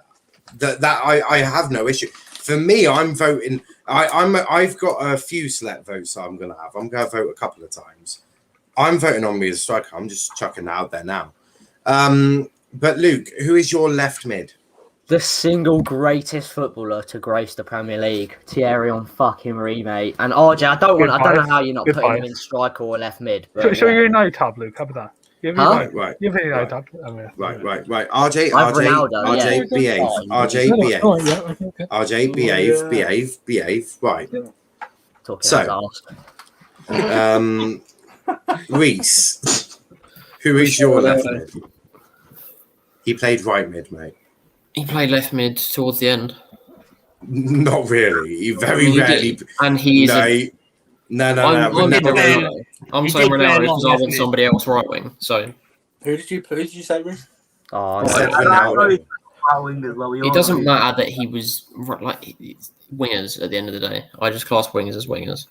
that. I have no issue. For me, I'm voting. I've got a few select votes I'm going to have. I'm going to vote a couple of times. I'm voting Henri as a striker. I'm just chucking that out there now. But Luke, who is your left mid? The single greatest footballer to grace the Premier League, Thierry on fucking mate. And RJ, I don't know how you're not Good putting him fight. in striker or left mid. But Show your United tab, Luke. How about that? You have Right. You have a United Right. tab. I mean, Right. RJ, I've Ronaldo, RJ, behave. Fine. RJ, No, behave. no, yeah, okay. RJ, behave. Right. Talking out his arse. Rhys, who is your left mid? He played right mid, mate. He played left mid towards the end. Not really. He very He rarely. did. And he's No. I'm Ronaldo. I'm He saying did play a Ronaldo lot because I left want mid. somebody else right wing. So Who did you say, Rhys? Oh, I said no. Ronaldo. it doesn't matter that he was like wingers at the end of the day. I just class wingers as wingers.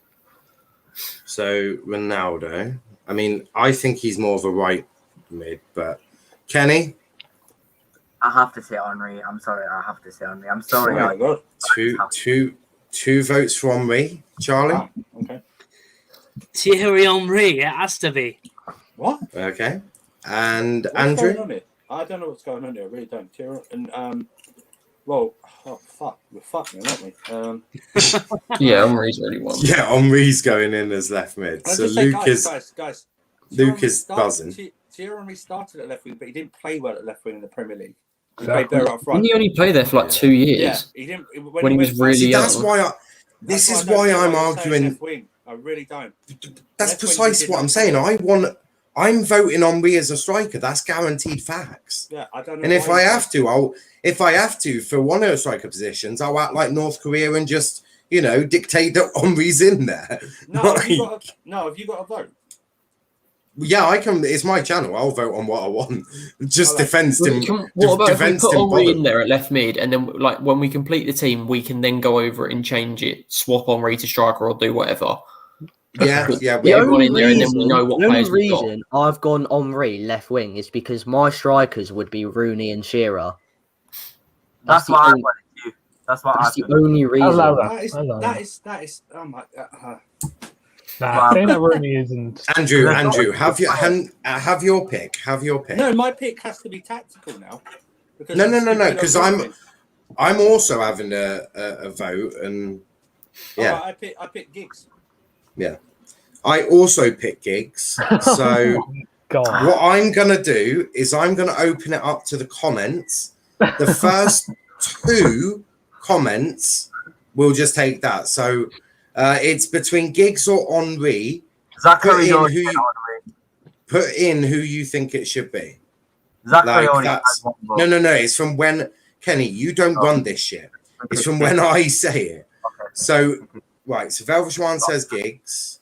So Ronaldo. I mean, I think he's more of a right mid, but Kenny, I have to say Henri. I'm sorry. I have to say Henri. I'm sorry. Oh my God. two votes for Henri. Charlie. Ah, okay. Thierry Henry, it has to be. What? Okay. And What's Andrew. going on here? I don't know what's going on here. I really don't. And well, oh fuck, we're fucking, aren't we? Yeah, Henri's really one. Yeah, Henri's going in as left mid. Can I So just say, Luke is guys. Luke is buzzing. Thierry Henry started at left wing, but he didn't play well at left wing in the Premier League. He played better up Didn't front. he only play there for like 2 years? Yeah, he didn't. When he was really See, that's young. why this is why I'm arguing. Left wing. I really don't. That's Left wing precisely he what I'm didn't saying. I'm voting Henri as a striker. That's guaranteed facts. Yeah, I don't know. And if why I he- have to, for one of the striker positions, I'll act like North Korea and just, dictate that Henri's in there. No, have you got a vote? Yeah, I can. It's my channel. I'll vote on what I want. Just Alright. defense him. What about if we defense put him Henri bottom. in there at left mid, and then like when we complete the team, we can then go over it and change it, swap Henri to striker or do whatever. Yeah. The only in there, and then we know what the players only we've got. reason I've gone Henri left wing is because my strikers would be Rooney and Shearer. That's the what I only- wanted to do. That's what That's I the only reason. allow that. That is. Oh my. Nah, saying that Rooney isn't. Andrew, have your pick. Have your pick. No, my pick has to be tactical now. No, because I'm also having a vote, and yeah, Right, I pick Giggs. yeah, I also pick Giggs. So God. what I'm gonna do is I'm gonna open it up to the comments. The first 2 comments, we'll just take that. So it's between Giggs or Henri. Zachary Put in who you think it should be. Zachary Like only that's has one vote. no. It's from when Kenny. You don't run this shit. It's from when I say it. Okay. So right. So Velverswan says Giggs.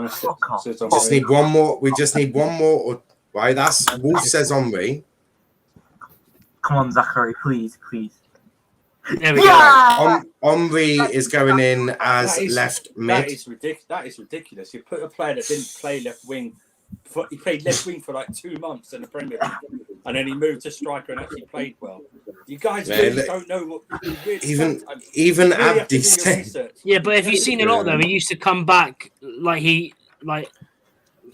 Fuck off. Just need one more. We just need one more. Or right. That's Wolf says Henri. Come on, Zachary, please. There we go. Yeah! Henri is going in as That is- left That mid. is ridiculous. That is ridiculous. You put a player that didn't play left wing. He played left wing for like 2 months in the Premier League, and then he moved to striker and actually played well. You guys Yeah, really look, don't know what. Really, even sometimes- even you really have to Abdi do your said. research. Yeah, but if you've seen a lot though, he used to come back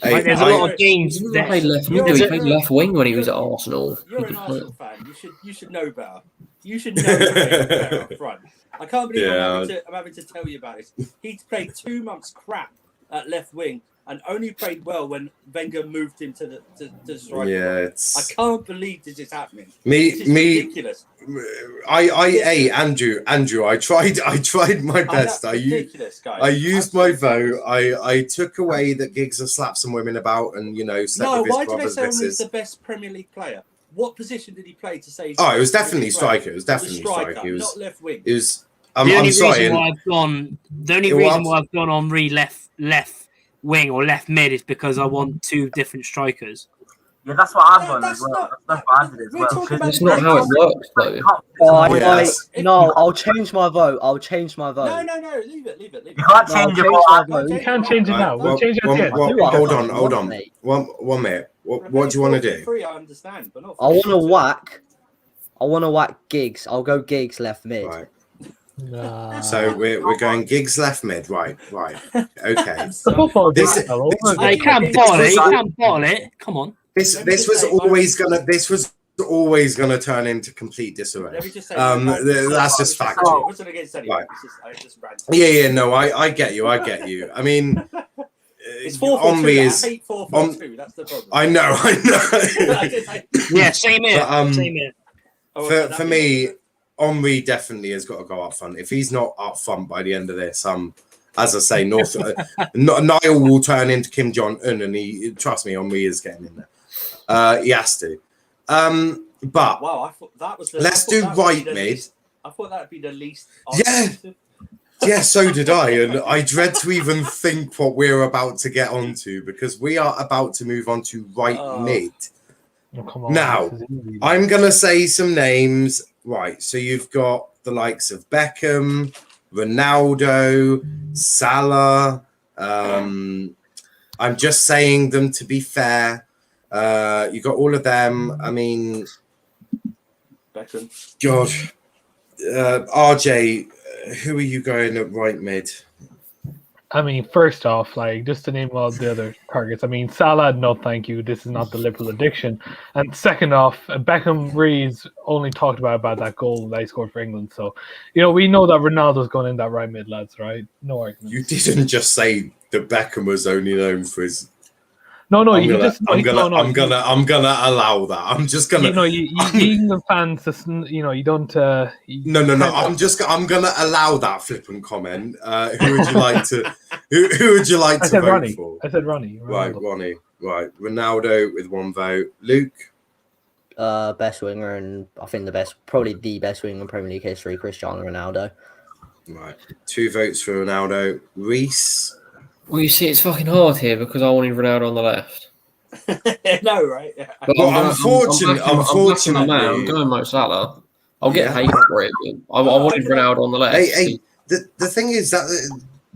Hey, there's a lot of games He didn't that play left mid. You're- He played left wing when he was at Arsenal. You're an Arsenal fan. You should know better. You should know better up front. I can't believe I'm having to tell you about this. He played 2 months crap at left wing and only played well when Wenger moved him to the striker. Yeah, I it's can't believe this is happening. me. This is ridiculous. Hey, Andrew. I tried my best. That's ridiculous, guys. I used my Absolutely vote. I took away that Giggs has slapped some women about and slept No, with his why did they brother's say he's missus. the best Premier League player? What position did he play to say? Oh, it was definitely striker. striker. It was definitely striker. It was. not left wing. It was. the only I'm sorry. reason why I've gone Henri left wing or left mid is because I want 2 different strikers. Yeah, that's what I've Yeah, done as that's well. not- That's what I did as we're well. talking about That's not how it works, though. Yes. No, I'll change my vote. I'll change my vote. No, leave it. You can't No, I'll change your change vote. my vote. We can't change it Right, now. We'll change it at the end. hold on, What, hold on. mate? One minute. What do you want to do? 3, I understand, but not. I want to whack Giggs. I'll go Giggs left mid. Right. Nah. So we're going Giggs left mid. Right. Okay. The football This- game, hello. this- Hey, you can't bottle it. You can't bottle it. Come on. This was always gonna turn into complete disarray. Let me just say, That's just factual. It wasn't against anyone. Right. I just ran. Yeah. No, I get you. I mean, It's 4-4-2. Omri I is. hate 4-4-2. That's the problem. I know. Yeah, same here. But, Same here. For me, Omri definitely has got to go up front. If he's not up front by the end of this, as I say, Niall will turn into Kim Jong-un, and trust me, Omri is getting in there. He has to. But Wow, I thought that was. let's do right mid. I thought that would be the least. Yeah. Yeah, so did I, and I dread to even think what we're about to get onto because we are about to move on to right mid. Oh, come on. Now, This is easy. I'm going to say some names. Right, so you've got the likes of Beckham, Ronaldo, Salah. I'm just saying them to be fair. You got all of them. I mean, Beckham. God, RJ, who are you going at right mid? I mean, first off, like just to name all the other targets. I mean, Salah, no, thank you. This is not the Liverpool addiction. And second off, Beckham Rhys only talked about that goal that he scored for England. So, we know that Ronaldo's going in that right mid, lads. Right? No argument. You didn't just say that Beckham was only known for his. No, I'm you gonna, just. I'm gonna allow that. I'm just gonna. You England fans, just, you don't. No. I'm gonna allow that flippant comment. Who would you like to? Who would you like I to said vote Ronnie. for? I said Ronnie. Right, Ronaldo. Ronnie. Right, Ronaldo with 1 vote. Luke. Best winger, and I think probably the best winger in Premier League history, Cristiano Ronaldo. Right, 2 votes for Ronaldo. Rhys. Well, you see, it's fucking hard here because I wanted Ronaldo on the left. No, right? Yeah. But Well, unfortunately, I'm going Mo Salah. I'll get hate for it. But I wanted Ronaldo on the left. Hey, the thing is that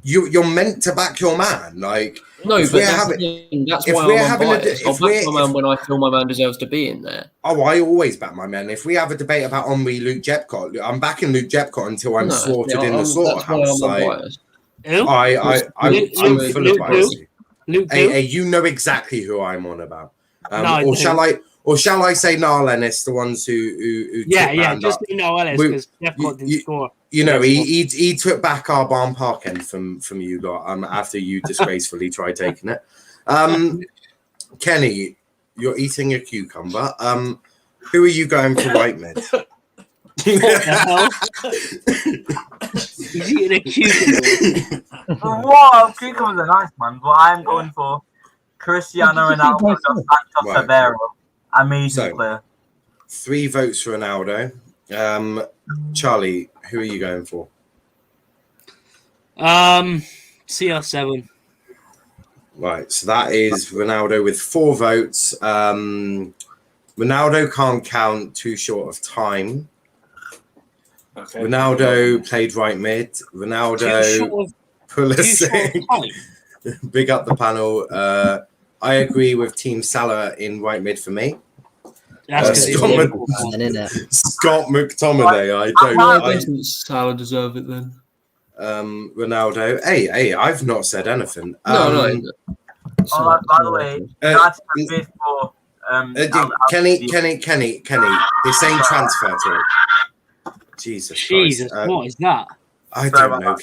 you're meant to back your man. Like, No, if but we're that's, having- that's if why we're I'm having a unbiased. di- I'll if back we're- my man when I feel my man deserves to be in there. oh, I always back my man. If we have a debate about Omri, Luke Jepcott, I'm backing Luke Jepcott until I'm slaughtered in the That's why slaughterhouse. I'm Like, unbiased. Who? I'm Luke, full of bias. Luke, Hey, you know exactly who I'm on about. No, I or don't. shall I say Niall Ennis, the ones who Yeah, took yeah. Band Just up? Ellis because Jeffcott didn't score. You know, he took back our Barn Park end from you lot after you disgracefully tried taking it. Kenny, you're eating a cucumber. Who are you going for right mid? What the hell? He's eating a cucumber. Wow, cucumbers are nice, man. But I'm going for Cristiano Ronaldo dos Santos Right. Aveiro. Amazing So- player. 3 votes for Ronaldo. Charlie, who are you going for? CR7. Right, so that is Ronaldo with 4 votes. Ronaldo can't count, too short of time. Okay. Ronaldo played right mid. Ronaldo, Pulisic, big up the panel. I agree with Team Salah in right mid for me. That's because he's a Scott Liverpool fan. And in it. Scott McTominay, I don't. Salah deserve it then. Ronaldo. Hey, I've not said anything. By the way, that's a bit for Kenny, this ain't transfer talk. Jesus Jesus, Christ. what is that? I don't know.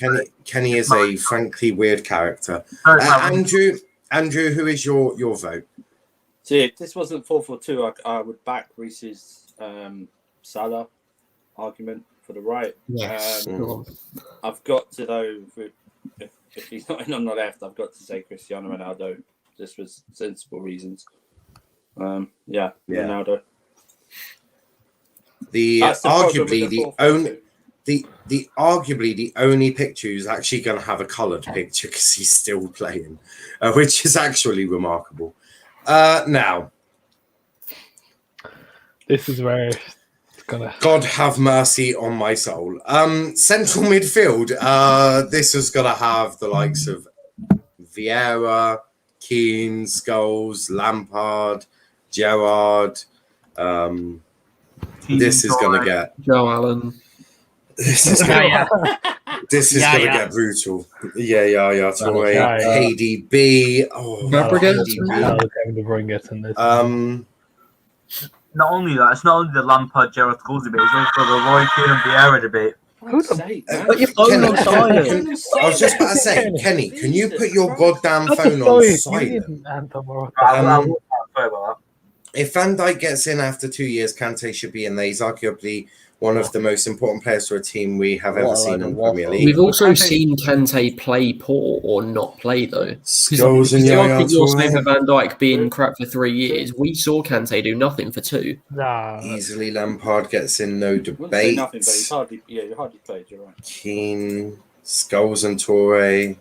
Kenny is a frankly weird character. Andrew, who is your vote? See, if this wasn't 4-4-2, I would back Rhys's Salah argument for the right. Yes. I've got to, though, if he's not in on the left, I've got to say Cristiano Ronaldo, just for sensible reasons. Ronaldo. That's the problem with the arguably the only picture who's actually going to have a coloured picture because he's still playing, which is actually remarkable. Now, This is where it's gonna. God have mercy on my soul. Central midfield. This is gonna have the likes of Vieira, Keane, Scholes, Lampard, Gerrard. This is gonna get. Joe Allen. This is Yeah, gonna. This is gonna get brutal. Yeah. Toure, Yeah. KDB. Oh, Fabregas. How Kevin De Bruyne gets in this. Not only that, it's not only the Lampard Gerrard Scholes debate, it's also the Roy Keane and Vieira debate. God's sake, man. Put your phone on silent. I was just about to say, Kenny, can you put your goddamn That's phone a on story. silent? You didn't answer more. Sorry about If Van Dijk gets in after 2 years, Kante should be in there. He's arguably one of the most important players for a team we have ever What a seen load in of the Premier waffle. League. We've also seen Kante play poor or not play though. Scholes and Because Yaya after you're Toure. saying for Van Dijk being crap for 3 years, we saw Kante do nothing for 2. Nah. Easily Lampard gets in, no Wouldn't say debate. nothing, but he's hardly played. You're right. Keane, Scholes and Toure,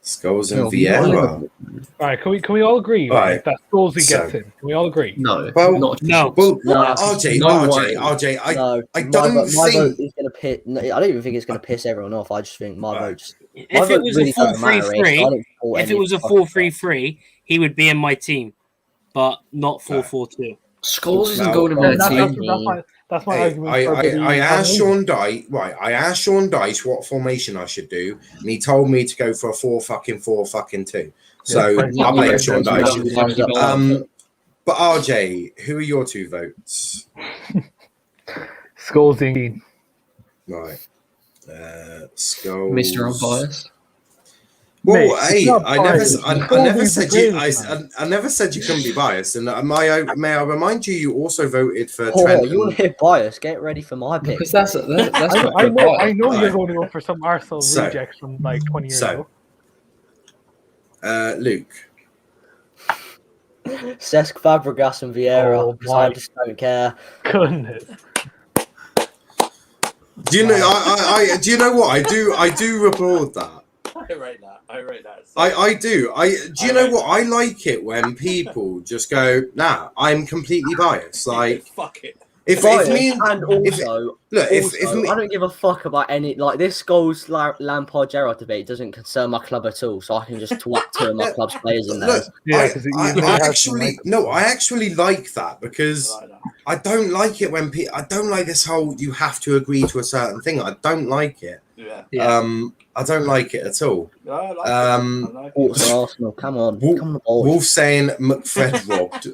Scholes and Oh, Vieira. All right, can we all agree Right. that Scholes gets So- in? Can we all agree? No, Well, not No. Well, No. RJ, No way. I No, I my don't vote, my vote think. is going to piss. No, I don't even think it's going to piss everyone off. I just think my Right. vote. Just, my If it vote was really a doesn't matter, Rhys. I 4-3-3, don't support if any it was a fucking- 4-3-3, he would be in my team, but not 4-4-2. Scholes isn't No. going in Oh, their that's- team. That's my Hey, argument. I, for I, the I asked combination. Sean Dyche, right? I asked Sean Dyche what formation I should do, and he told me to go for a 4-2. So Yeah, I blame Yeah, Sean yeah, Dyche. yeah. But RJ, who are your 2 votes? Scholes and Keane. Right, Scholes. Mr. Unbiased. Well, Mate, hey, it's not I never, biased. I Scholes never is the said you, greatest, man. I never said you couldn't be biased. And may I remind you, you also voted for Oh, Trent. you want to hear bias? Get ready for my pick. Because that's not I good know bias. you're Right. going to go for some Arsenal So- rejects from like 20 years so- ago. Luke. Cesc Fabregas and Vieira. Oh, 'cause I my just don't care. Goodness. Do you know? I do you know what I do? I do applaud that. I rate that. I do. Do you know what? I like it when people just go, "Nah, I'm completely biased." Like fuck it. if Bias, me and if- also, look, if also, me, I don't give a fuck about any like this Scholes Lampard Gerrard debate doesn't concern my club at all, so I can just twat 2 of my club's players in there. look, Yeah, 'cause it usually I has some actually like- no, I actually like that because I like that. I don't like it when I don't like this whole you have to agree to a certain thing. I don't like it. Yeah. Yeah. I don't like it at all. No, I like Um, it. I like Sports it. and Arsenal, come on, Wolf- come on, boys. Wolf saying McFred robbed.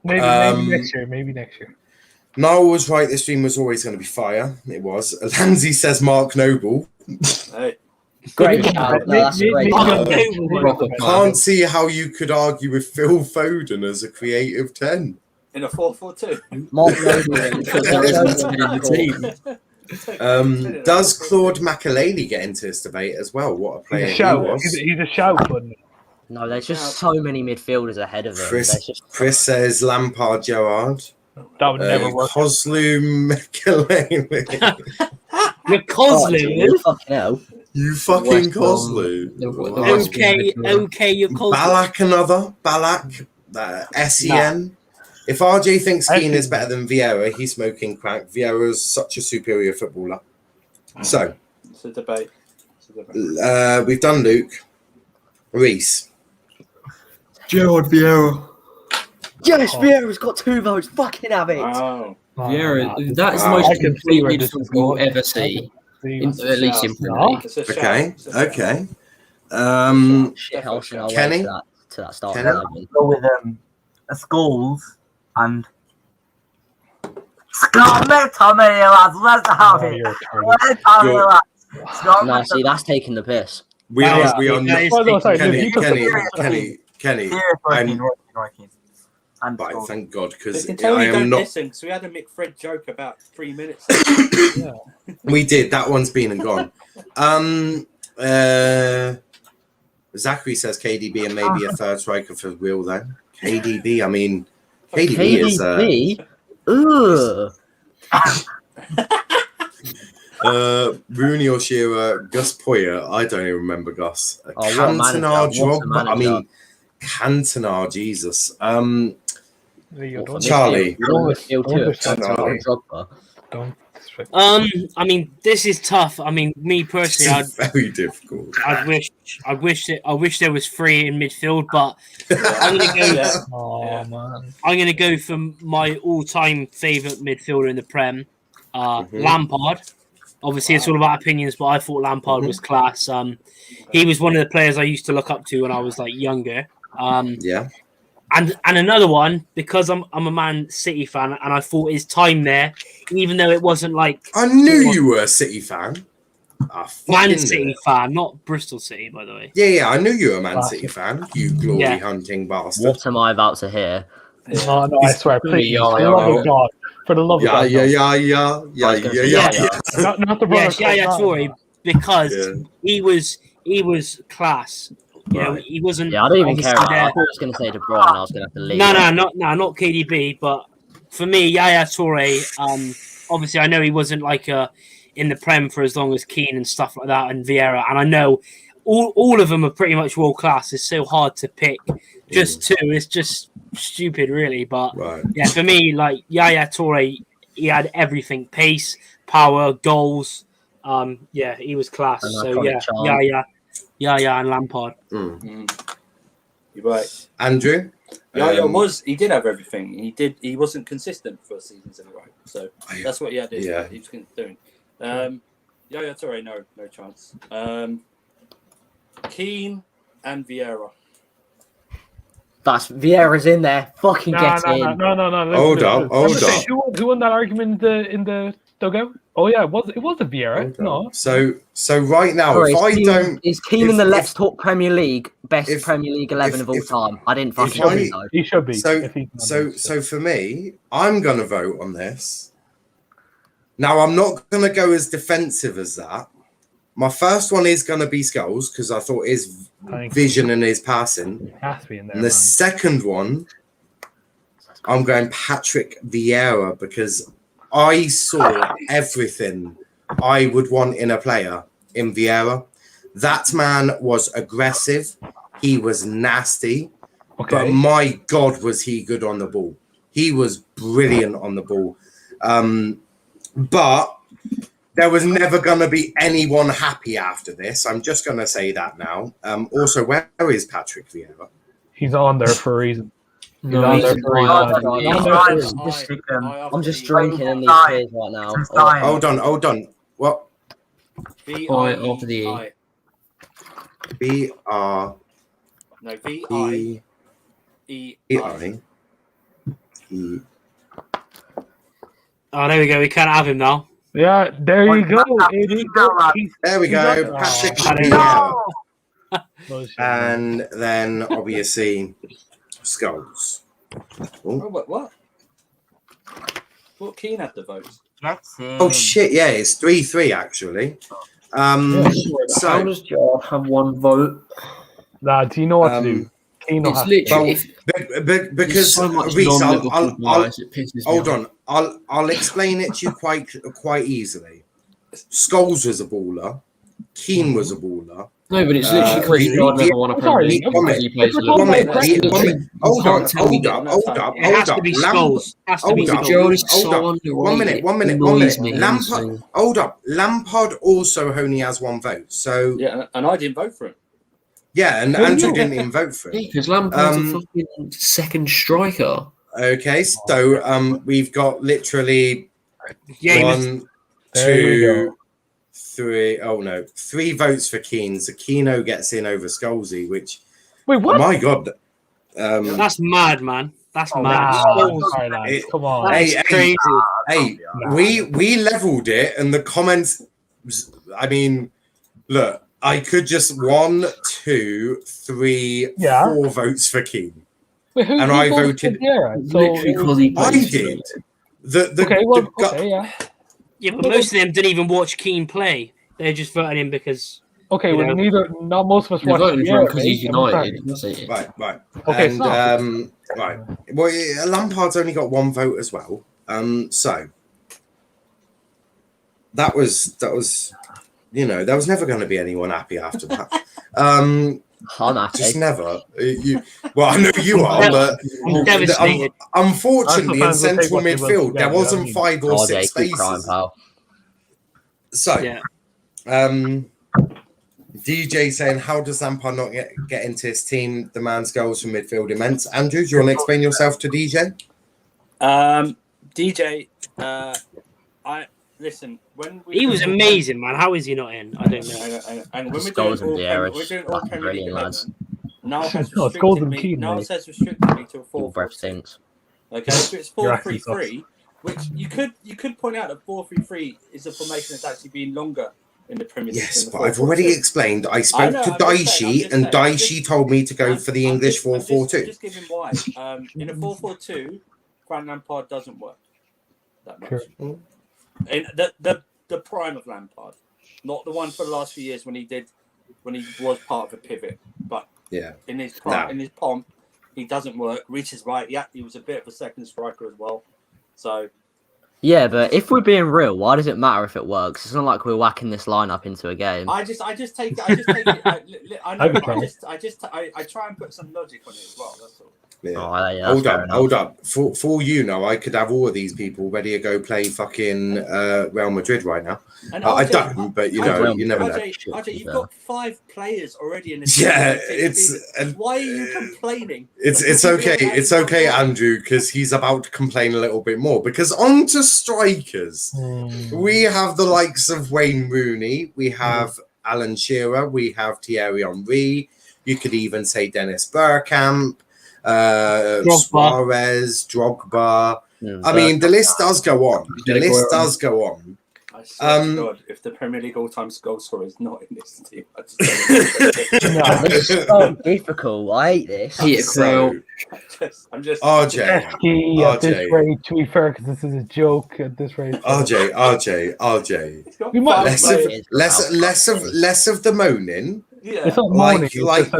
Maybe next year. Maybe next year. Niall was right. This stream was always going to be fire. It was. Lanzi says Mark Noble. Hey, Great shout. No, that's a great shout. Can't see how you could argue with Phil Foden as a creative 10. in a 4-4-2. Mark Noble. Because there isn't someone in the team. Does Claude Makaleli get into this debate as well? What a player He's a he shout. was. He's a shout, but No, there's just so many midfielders ahead of him. Chris, There's just Chris says Lampard Gerrard. that would never work. Kozlu Makaleli. You're Oh, Kozlu. fucking hell. You fucking West Brom. Kozlu. The Wow. West Brom. Okay, you're Kozlu. Balak another. Balak. SEN. If RJ thinks Keane is better than Vieira, he's smoking crack. Vieira's such a superior footballer. So, It's a debate. we've done Luke. Rhys. Gerard Vieira. Yes, Vieira's got 2 votes. Fucking have it. Oh, Vieira, that is the Wow. most I can see where completed this is football you'll going. ever see. That's At least in Premier No. League. it's a shout. Okay. It's a shout. Okay. Shit house in our way Kenny? to that start. Kenny? Go with a Scholes and Scott McTominay, lads. Let's have Oh, it. you're a target. Let's have it, You're- lads. Scott No, see, that's taking the piss. We are Yeah. we are That not is Oh, no, sorry, Kenny, you took Kenny, the- Kenny. Here, I'm- Roy Keane. And Right, Scholes. thank God, They because can tell I you am don't not. listen because we had a McFred joke about 3 minutes ago. We did. That one's been and gone. Zachary says KDB and maybe a third striker for Will then. KDB, I mean, KDB is KDB? Ugh. Rooney or Shearer, Gus Poyet. I don't even remember Gus. what a manager, Cantona, what a Drogba. I manager. mean, Cantona, Jesus. You don't- Charlie. Midfield too. Don't Aside Charlie. from Drogba. don't disrespect. I mean, this is tough. I mean, me personally, It's very difficult. I wish there was 3 in midfield, but I'm gonna go. Yeah. Oh Yeah. man. I'm gonna go for my all-time favorite midfielder in the Prem, Mhm. Lampard. Obviously, it's all about opinions, but I thought Lampard Mhm. was class. He was one of the players I used to look up to when I was like younger. Yeah. And another one because I'm a Man City fan, and I thought his time there, even though it wasn't like I knew you were a City fan. I fucking Man knew City it. fan, not Bristol City, by the way. Yeah, I knew you were a Man Classic. City fan. You glory Yeah. hunting bastard. What am I about to hear? No, I swear, please, Yeah, for the yeah, love yeah. of God, for the love of Yeah, God, yeah, no. yeah, I yeah, was yeah, gonna yeah, say, yeah. yeah. Not the brother. Yes, yeah, Tory, because Yeah. he was class. You know, Right. he wasn't. Yeah, I don't even care obviously about that. I thought he was going to say De Bruyne, and I was going to have to leave. not KDB, but for me, Yaya Toure. Obviously, I know he wasn't like in the Prem for as long as Keane and stuff like that, and Vieira, and I know all of them are pretty much world class. It's so hard to pick just 2. It's just stupid, really. But Right. yeah, for me, like Yaya Toure, he had everything: pace, power, goals. Yeah, he was class. An So iconic charm. yeah, and Lampard. You're right. Andrew? He did have everything. He wasn't consistent for seasons in a row. So that's what he had. Yeah. He was doing. Yaya Toure, no chance. Keane and Vieira. That's Vieira's in there. Fucking get in. No. Hold up. Who won that argument in the dugout? Oh yeah, it was a Vieira. Hold No. up. So right now, Sorry, if I don't, is Keane in if- the if- Let's Talk Premier League best if- Premier League 11 of all if- time? I didn't if fucking I- know. He should be. so if he's not so for me, I'm gonna vote on this. Now I'm not gonna go as defensive as that. My first one is gonna be Skulls because I thought his Thank vision and his passing. It has to be in there, And the man. second one, I'm going Patrick Vieira because I saw everything I would want in a player in Vieira. That man was aggressive. He was nasty. But Okay. my God, was he good on the ball. He was brilliant on the ball. But there was never going to be anyone happy after this. I'm just going to say that now. Also, where is Patrick Vieira? He's on there for a reason. No, he's he's very not. good. I'm just drinking in these beers right now. Oh, Hold on. What? Right over the E. B-R-E-I. No, V-I-E-I. Oh, there we go. We can't have him now. Yeah, there you go. There we go. Oh. Patrick No. Vieira. And then, obviously, Skulls. Oh, what? What Keane had the votes? Oh, shit. Yeah, it's 3-3, actually. How So, does Gerard have 1 vote? Lads, you know what to do. Keno It's has literally because there's so much Rhys, non-Liverpool guys, it pisses me hold off. on. I'll explain it to you quite easily. Scholes was a baller. Keane was a baller. No, but it's literally Chris Gerard never won a Premier League because he plays for One Liverpool. minute. Hold on. It has to be Scholes. Has to be Hold up. Scholes. One minute. One minute. Lampard. Hold up. Lampard also only has 1 vote. So Yeah, and I didn't vote for him. yeah, and Andrew didn't even vote for Yeah, it. because Lampard's a fucking second striker. Okay, so we've got literally Yeah, 1, There you 2, 3. Oh no, 3 votes for Keane. So Keno gets in over Scholesy, which Wait, what? oh my God. that's mad, man. That's mad. Sorry, lads. It- Come on. That's crazy. Hey, we leveled it, and the comments. I mean, look, I could just 1, 2, 3, Yeah. 4 votes for Keane. Wait, who and I voted voted- for Vieira? So, Literally because he I plays. did. The okay, well, the gu- okay, yeah. Yeah, but most of them didn't even watch Keane play. They just voted him because Okay, You well, know. not most of us You're watch voting for him Vieira, because he's right? Am I correct? United. That's it. Right. Okay, And so- right. Well, yeah, Lampard's only got 1 vote as well. So that was there was never going to be anyone happy after that. I'm happy. Just never. Well, I know you are, but I'm devastated. unfortunately, in Arsenal fans will take central what they will midfield, to there get, wasn't you know 5 or 6 RJ, keep crying, spaces. pal. So, Yeah. DJ saying, how does Lampard not get into his team? The man's goals from midfield immense. Andrew, do you want to explain yourself to DJ? DJ, I listen when He was amazing, man. How is he not in? I don't know. And when Just we're goals doing in all, the we're doing all Fucking Premier League brilliant, lads. 11. Now has No, it's goals restricted in me. key, Now mate. says restricted me to a Your breath 4-4-2. stinks. Okay, so it's Your accent 4-3-3, which you could point out that 4-3-3 is a formation that's actually been longer in the Premier League. Yes, than the but I've already 4-4-2. explained. I I spoke know, to I'm just Daishi, saying, and I'm Daishi told me to go for the English I'm 4-4-2. just giving why. In a 4-4-2, Frank Lampard doesn't work that much. Sure. In the prime of Lampard, not the one for the last few years when he was part of a pivot, but Yeah. in his prime, No. in his pomp, he doesn't work. Rhys is right. Yeah, he was a bit of a second striker as well. So Yeah, but if we're being real, why does it matter if it works? It's not like we're whacking this lineup into a game. I just take it. I know, but I try and put some logic on it as well. That's all. Yeah. Oh, yeah, that's fair enough. Hold up. For you know, I could have all of these people ready to go play fucking Real Madrid right now. And I RJ, don't, but you know, you never know. RJ, you've got 5 players already in the Yeah, why are you complaining? It's okay. It's okay, Andrew, because he's about to complain a little bit more. Because on to strikers, we have the likes of Wayne Rooney, we have Alan Shearer, we have Thierry Henry. You could even say Dennis Bergkamp, Suarez, Drogba. I mean, the list does go on. The list does go on. I swear to God, if the Premier League all-time goal scorer is not in this team, I just This is so difficult. I hate this. Peter Crouch. I'm just RJ, at this rate, to be fair, because this is a joke at this rate. RJ. We might Less of the moaning. Yeah. It's not moaning. Right,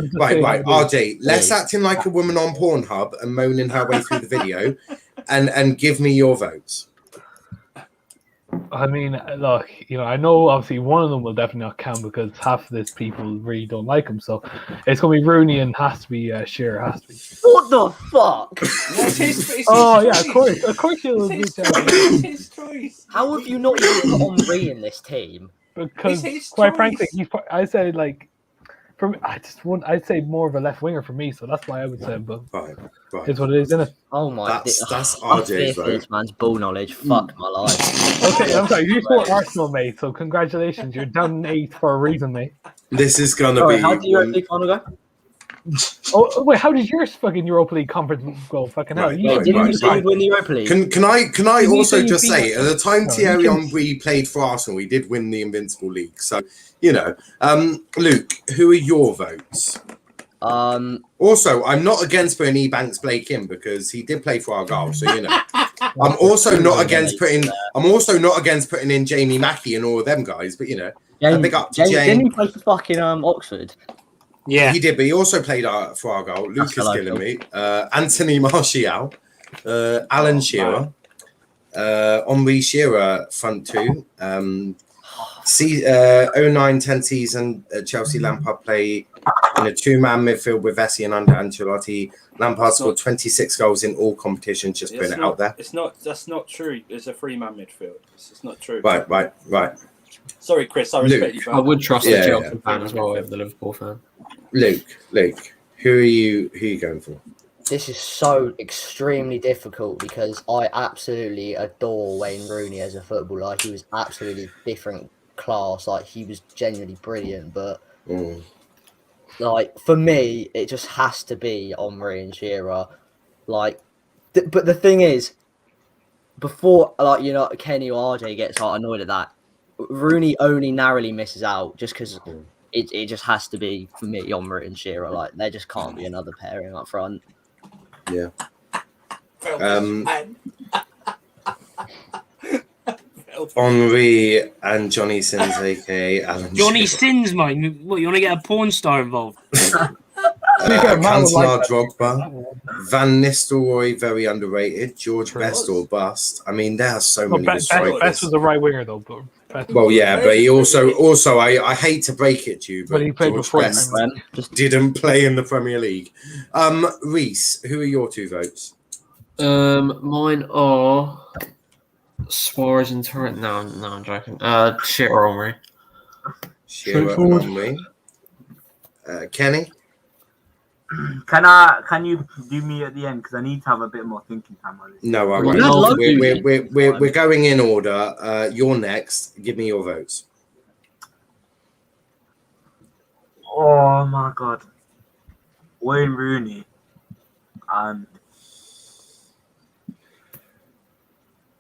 RJ. Less acting like a woman on Pornhub and moaning her way through the video, and give me your votes. I mean, look, I know obviously one of them will definitely not count because half of this people really don't like him. So it's going to be Rooney and has to be Shearer. Has to be. What the fuck? Of course you'll be his choice. How have you not even got Henry in this team? Because It's his quite choice. frankly, I'd say more of a left winger for me, so that's why I would say him. But Right. it's what it is, isn't it? Oh my! That's I'm RJ's fear for this vote. man's ball knowledge. Fuck my life. Okay, I'm sorry. You support Arsenal, mate. So congratulations, you're down 8 for a reason, mate. This is gonna Sorry, be. how do your league final go? Oh wait, how did yours fucking Europa League conference go? Fucking hell! Right, You- right, Didn't right. you say you'd win the Europa League? Can I Didn't you also say you just beat say at the time No, Thierry you can- Henry played for Arsenal, he did win the Invincible League. So Luke, who are your votes? Also, I'm not against putting Ebanks Blake in because he did play for Argyle, so I'm also not against putting in Jamie Mackey and all of them guys, but big up to Didn't Jamie. he play for fucking Oxford? Yeah. He did, but he also played for Argyle. Lucas hello, Gillamy, Anthony Martial, Alan Shearer, Henri Shearer front two. 09-10 season, Chelsea Lampard play in a 2-man midfield with Vessi and under Ancelotti. Lampard scored 26 goals in all competitions, just putting it out there. That's not true. It's a 3-man midfield. It's not true. Right. Sorry, Chris. I respect you. I would trust Yeah, the Chelsea yeah. fan as well over the Liverpool fan. Luke, who are you going for? This is so extremely difficult because I absolutely adore Wayne Rooney as a footballer. He was absolutely different class. Like, he was genuinely brilliant, but like, for me, it just has to be Henry and Shearer. Like, but the thing is, before Kenny or RJ gets annoyed at that, Rooney only narrowly misses out just because it just has to be, for me, Henry and Shearer. Like, there just can't be another pairing up front. Yeah. Henri and Johnny Sins, aka Alan Johnny Shearer. Sins, mate. What, you want to get a porn star involved? Cantona, Drogba, Van Nistelrooy, very underrated. George Best or bust. I mean, there are so many good Best strikers. was a right winger though, but Well, yeah, but he also I hate to break it to you, But but he played George before Best Premier Just didn't play in the Premier League. Rhys, who are your 2 votes? Mine are Suarez and Torrent. No, I'm joking. Shearer, Omri. Shearer and Henry. Kenny? Can you do me at the end because I need to have a bit more thinking time on this. No, I Well, won't. you had loads We're going in order. You're next. Give me your votes. Oh my god, Wayne Rooney and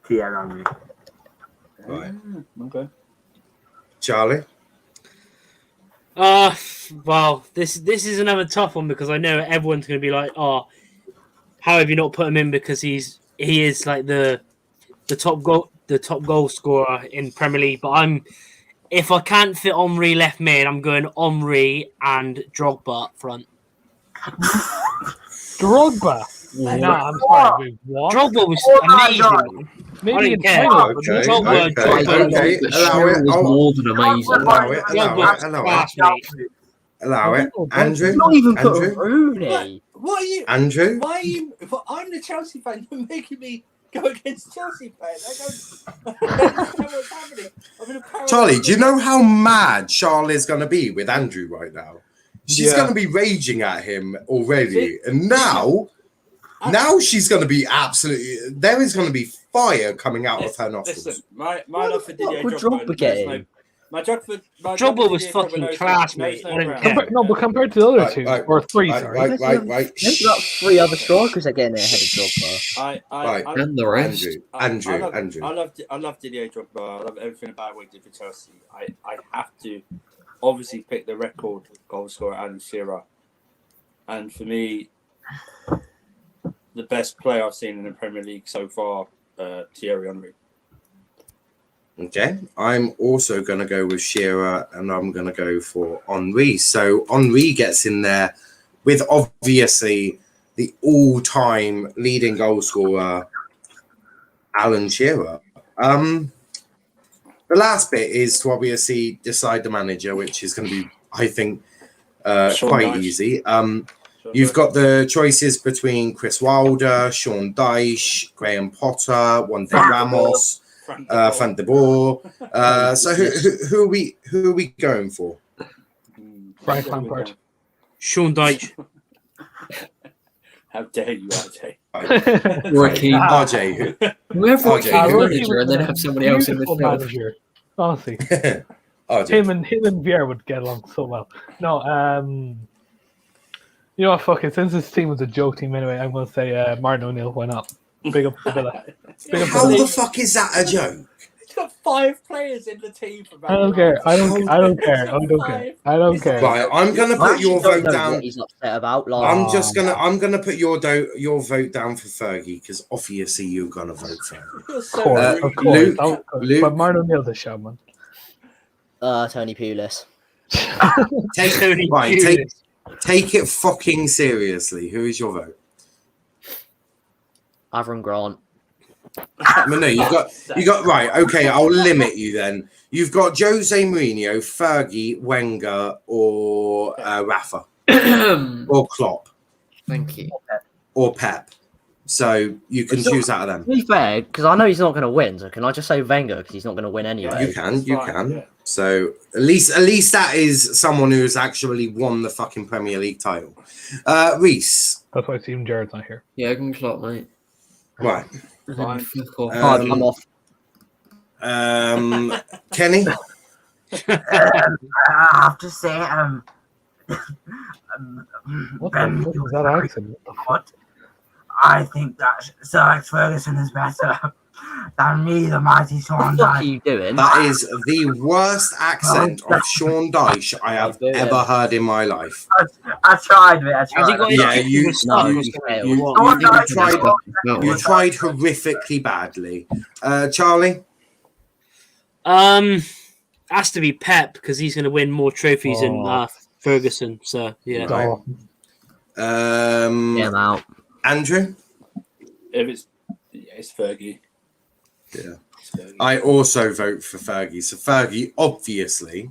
Thierry Henry. Right. Okay. Charlie? Well, this is another tough one because I know everyone's going to be like, "Oh, how have you not put him in?" Because he is like the top goal scorer in Premier League. But if I can't fit Omri left mid, I'm going Omri and Drogba up front. Drogba. Nah, I'm sorry. Wait, what? Drogba was amazing. Maybe I in don't care. China, but Okay, Drogba, okay, Drogba, okay. But Allow Shearer it. was Oh, more than amazing. allow it. Allow it. Drogba's Allow it. class, mate. Allow it. Andrew? not even put Andrew? Rooney. Why are you? Andrew? Why are you? I'm the Chelsea fan. You're making me go against Chelsea fans. I don't understand what's happening. I'm in a parallel Charlie, do you know how mad Charlie's going to be with Andrew right now? She's going to be raging at him already. And now she's going to to be absolutely... There is going to be fire coming out of her nostrils. Listen, my What love for the fuck Didier would Drogba Drogba get in? Drogba was fucking class, mate. I don't care. No, but compared to the other two, or three, sorry. Right. There's about 3 other strikers that get in there ahead of Drogba. Right. And the rest. Andrew. I love Didier Drogba. I love everything about what he did for Chelsea. I have to obviously pick the record goal scorer Alan Shearer, and for me, the best player I've seen in the Premier League so far, Thierry Henry. Okay, I'm also going to go with Shearer and I'm going to go for Henry. So Henry gets in there with obviously the all-time leading goal scorer, Alan Shearer. The last bit is to obviously decide the manager, which is going to be, I think, quite easy. You've got the choices between Chris Wilder, Sean Dyche, Graham Potter, Juan de Ramos, Frank de Boer. So who are we going for? Frank Lampard. Sean Dyche. How dare you, RJ? Ricky. RJ. Who? Whoever RJ, Ricky who? manager and then have somebody else in Beautiful midfield. manager. Honestly, RJ. him and Vieira would get along so well. No, you know what? Fuck it. Since this team was a joke team anyway, I'm going to say Martin O'Neill. Why not? Big up the Villa. Big up How the the Villa. fuck is that a joke? He's got 5 players in the team for I don't care. I don't care. Right, I'm gonna put your vote down. What he's upset about. Like, I'm gonna put your vote down for Fergie because obviously you're gonna vote for him. You're so Of course, rude. of course. Luke. But Martin O'Neill's a show, man. Tony Pulis. Take it fucking seriously. Who is your vote? Avram Grant. No, you got right. Okay, I'll limit you then. You've got Jose Mourinho, Fergie, Wenger, or Rafa, or Klopp, Thank you. or Pep. So you can choose out of them. To be fair, because I know he's not going to win, so can I just say Wenger because he's not going to win anyway? You can. Yeah. So at least that is someone who's actually won the fucking Premier League title. Rhys. That's why Steven Gerrard's not here. Jurgen Klopp, mate. Right. Fine. Fuck off. I'm off. Kenny. I have to say, What the fuck was that accent? what? I think that Sir Alex Ferguson is better than me, the mighty Sean What the fuck are Dyche. you doing? That is the worst accent of Sean Dyche I have ever heard in my life. I tried it. Has he got his Yeah, kick you- in the start you- or something, you- or what? You tried horrifically badly. Charlie? Has to be Pep because he's going to win more trophies than Ferguson. So yeah. Right. Yeah, I'm out. Andrew? If it's Fergie. Yeah. It's I also vote for Fergie. So Fergie, obviously,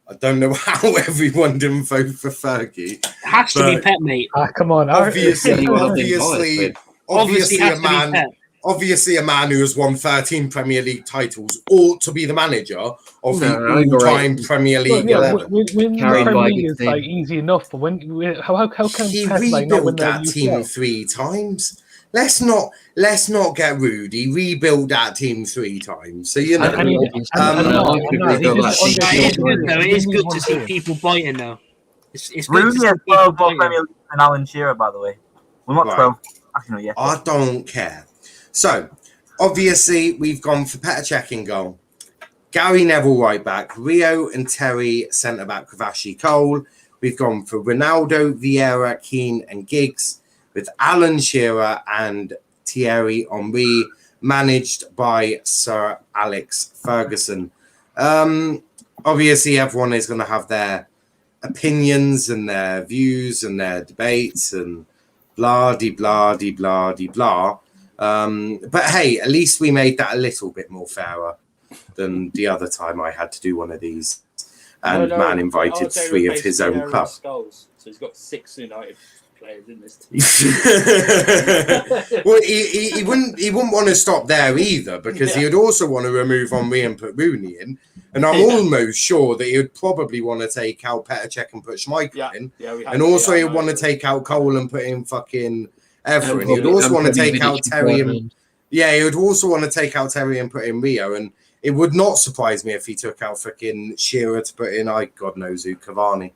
I don't know how everyone didn't vote for Fergie. It has to be Pep, mate. Come on. Obviously, Anyone I've been biased obviously, with. Obviously, obviously, has to be Pep. obviously, a man who has won 13 Premier League titles ought to be the manager of the No, I agree. all-time Premier League Well, yeah, 11. winning the Carried by Premier a League good is team. like easy enough, but how can He Pep like not win rebuilt the that team UCL? 3 times. Let's not get rude. He rebuilt that team 3 times. So you know. And he didn't It is good, though. It is good to see see. people biting, though. It's good to Rooney see has people 12 more biting. Premier League than Alan Shearer, by the way. Well, not Right. 12. Actually, no, yeah. I don't care. So, obviously, we've gone for Petr Cech in goal. Gary Neville right back. Rio and Terry centre back with Ashley Cole. We've gone for Ronaldo, Vieira, Keane and Giggs with Alan Shearer and Thierry Henry, managed by Sir Alex Ferguson. Obviously, everyone is going to have their opinions and their views and their debates and blah de blah de blah de blah. But hey, at least we made that a little bit more fairer than the other time I had to do one of these. And man invited RJ 3 of replaced his own Vieira club. with Skulls, so he's got 6 United players in this team. Well, he wouldn't want to stop there either, because he would also want to remove Henry and put Rooney in. And I'm almost sure that he would probably want to take out Petr Cech and put Schmeichel in. And also he'd want to take out Cole and put in fucking Everton. He would also want to take out Terry and he would also want to take out Terry and put in Rio. And it would not surprise me if he took out fucking Shearer to put in God knows who, Cavani.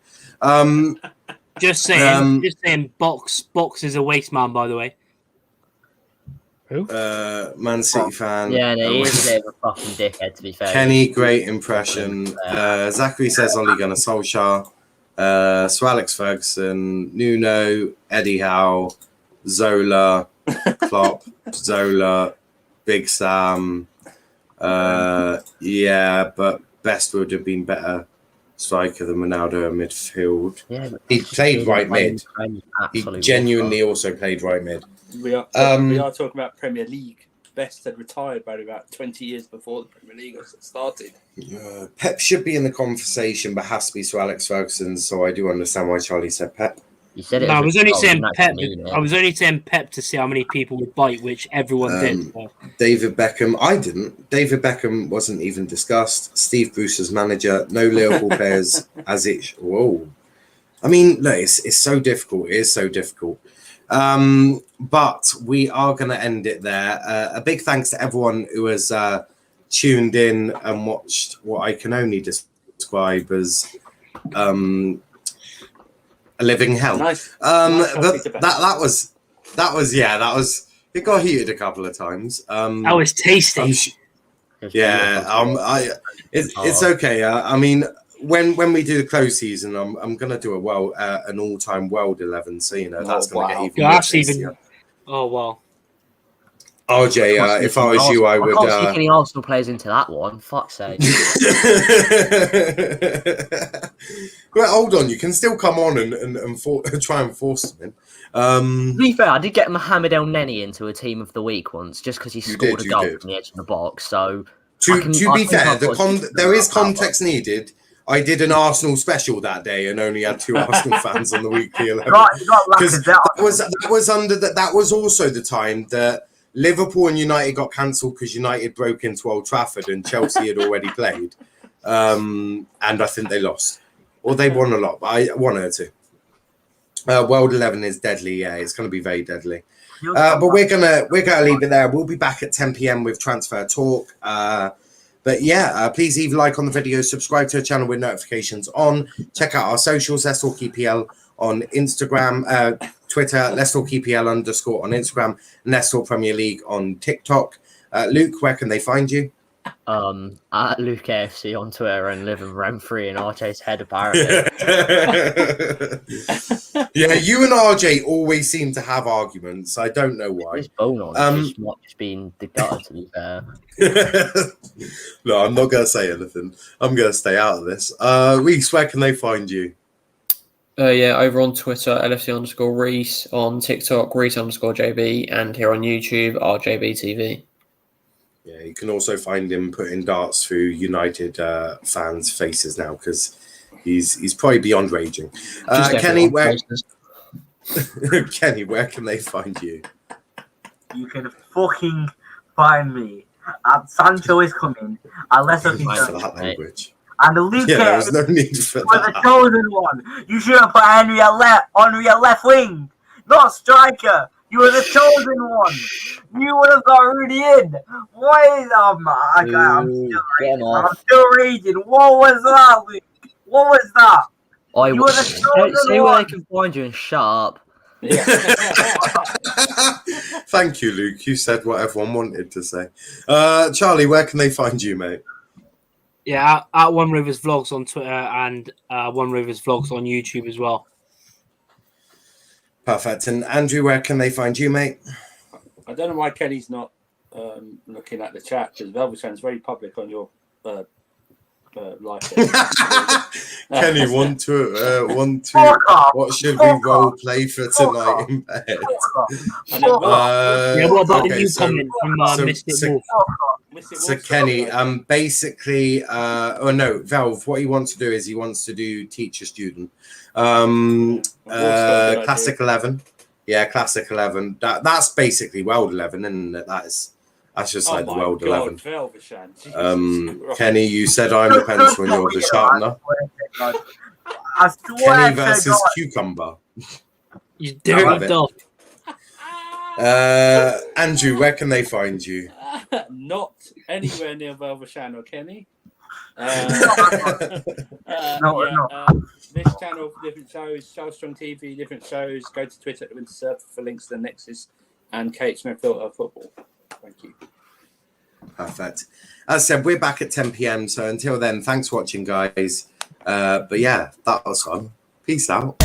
Just saying, Box is a waste man, by the way. Who? Man City fan. Yeah, no, he is a bit of a fucking dickhead, to be fair. Kenny, great impression. Zachary says Ole Gunnar Solskjaer. Sir Alex Ferguson, Nuno, Eddie Howe, Zola, Klopp, Zola, Big Sam. Yeah, but best would have been better striker than Ronaldo in midfield. Yeah, He played right mid. He genuinely also played right mid. We are talking about Premier League. Best had retired by about 20 years before the Premier League started. Pep should be in the conversation, but has to be Sir Alex Ferguson. So I do understand why Charlie said Pep. You said it. No, I was only saying Pep. I was only saying Pep to see how many people would bite, which everyone did. So. David Beckham, I didn't. David Beckham wasn't even discussed. Steve Bruce as manager. No Liverpool players as it. Whoa. I mean, look, it's so difficult. It is so difficult. But we are going to end it there. A big thanks to everyone who has tuned in and watched what I can only describe as a living hell. Nice. But that was it got heated a couple of times. That was tasty. It's okay. I mean, when we do the close season, I'm gonna do an all-time world 11. So that's gonna get even more tastier. Oh wow. RJ, if I was you, I would. I can't stick any Arsenal players into that one. Fuck's sake. Well, hold on. You can still come on and try and force them in. To be fair, I did get Mohamed El Neni into a team of the week once, just because he scored a goal from the edge of the box. So to be fair, there is context needed. I did an Arsenal special that day and only had 2 Arsenal fans on the weekly 11. Because that was also the time that Liverpool and United got cancelled because United broke into Old Trafford and Chelsea had already played. And I think they lost. Or they won a lot, but 1 or 2. World 11 is deadly, yeah. It's going to be very deadly. But we're gonna leave it there. We'll be back at 10 p.m. with Transfer Talk. But yeah, please leave a like on the video, subscribe to the channel with notifications on. Check out our socials, Let's Talk EPL on Instagram, Twitter, Let's Talk EPL _ on Instagram, and Let's Talk Premier League on TikTok. Luke, where can they find you? At Luke AFC on Twitter and living rent free in RJ's head, apparently. Yeah, you and RJ always seem to have arguments. I don't know why. This bone on it's not just being the gutter, to be fair. No, I'm not going to say anything. I'm going to stay out of this. Rhys, where can they find you? Over on Twitter, LFC _Rhys, on TikTok, Rhys _JB, and here on YouTube, RJBTV. Yeah, you can also find him putting darts through United fans' faces now because he's probably beyond raging. Kenny, Kenny, where can they find you? You can fucking find me. Sancho is coming. Unless I can For that language. And the Luke Yeah, there's no need for was the that. chosen one. You should have put Henry at left wing, not striker. You were the chosen one. You would have got Rudy in. Why is I'm still raging. What was that, Luke? What was that? You were the chosen say where one. they can find you and shut up. Thank you, Luke. You said what everyone wanted to say. Charlie, where can they find you, mate? Yeah, at One Rivers Vlogs on Twitter and One Rivers Vlogs on YouTube as well. Perfect. And Andrew, where can they find you, mate? I don't know why Kenny's not looking at the chat because Velvet's very public on your life. Kenny, want to what should we role play for tonight in bed? What about the new comment from Mystic Wolf? So Kenny, basically, Velv, what he wants to do is he wants to do teacher student. Classic 11. Yeah, Classic 11. That's basically World 11, isn't it? That's just like the World 11. Kenny, you said I'm the pencil and you're the sharpener. Kenny versus Cucumber. You dirty dog. Andrew, where can they find you? Not anywhere near Velvershan or Kenny. This channel for different shows, Shellstrong TV, different shows. Go to Twitter at Winter Surf for links to the Nexus and Kate Smith Filter Football. Thank you. Perfect. As I said, we're back at 10 p.m. So until then, thanks for watching, guys. But yeah, that was fun. Peace out.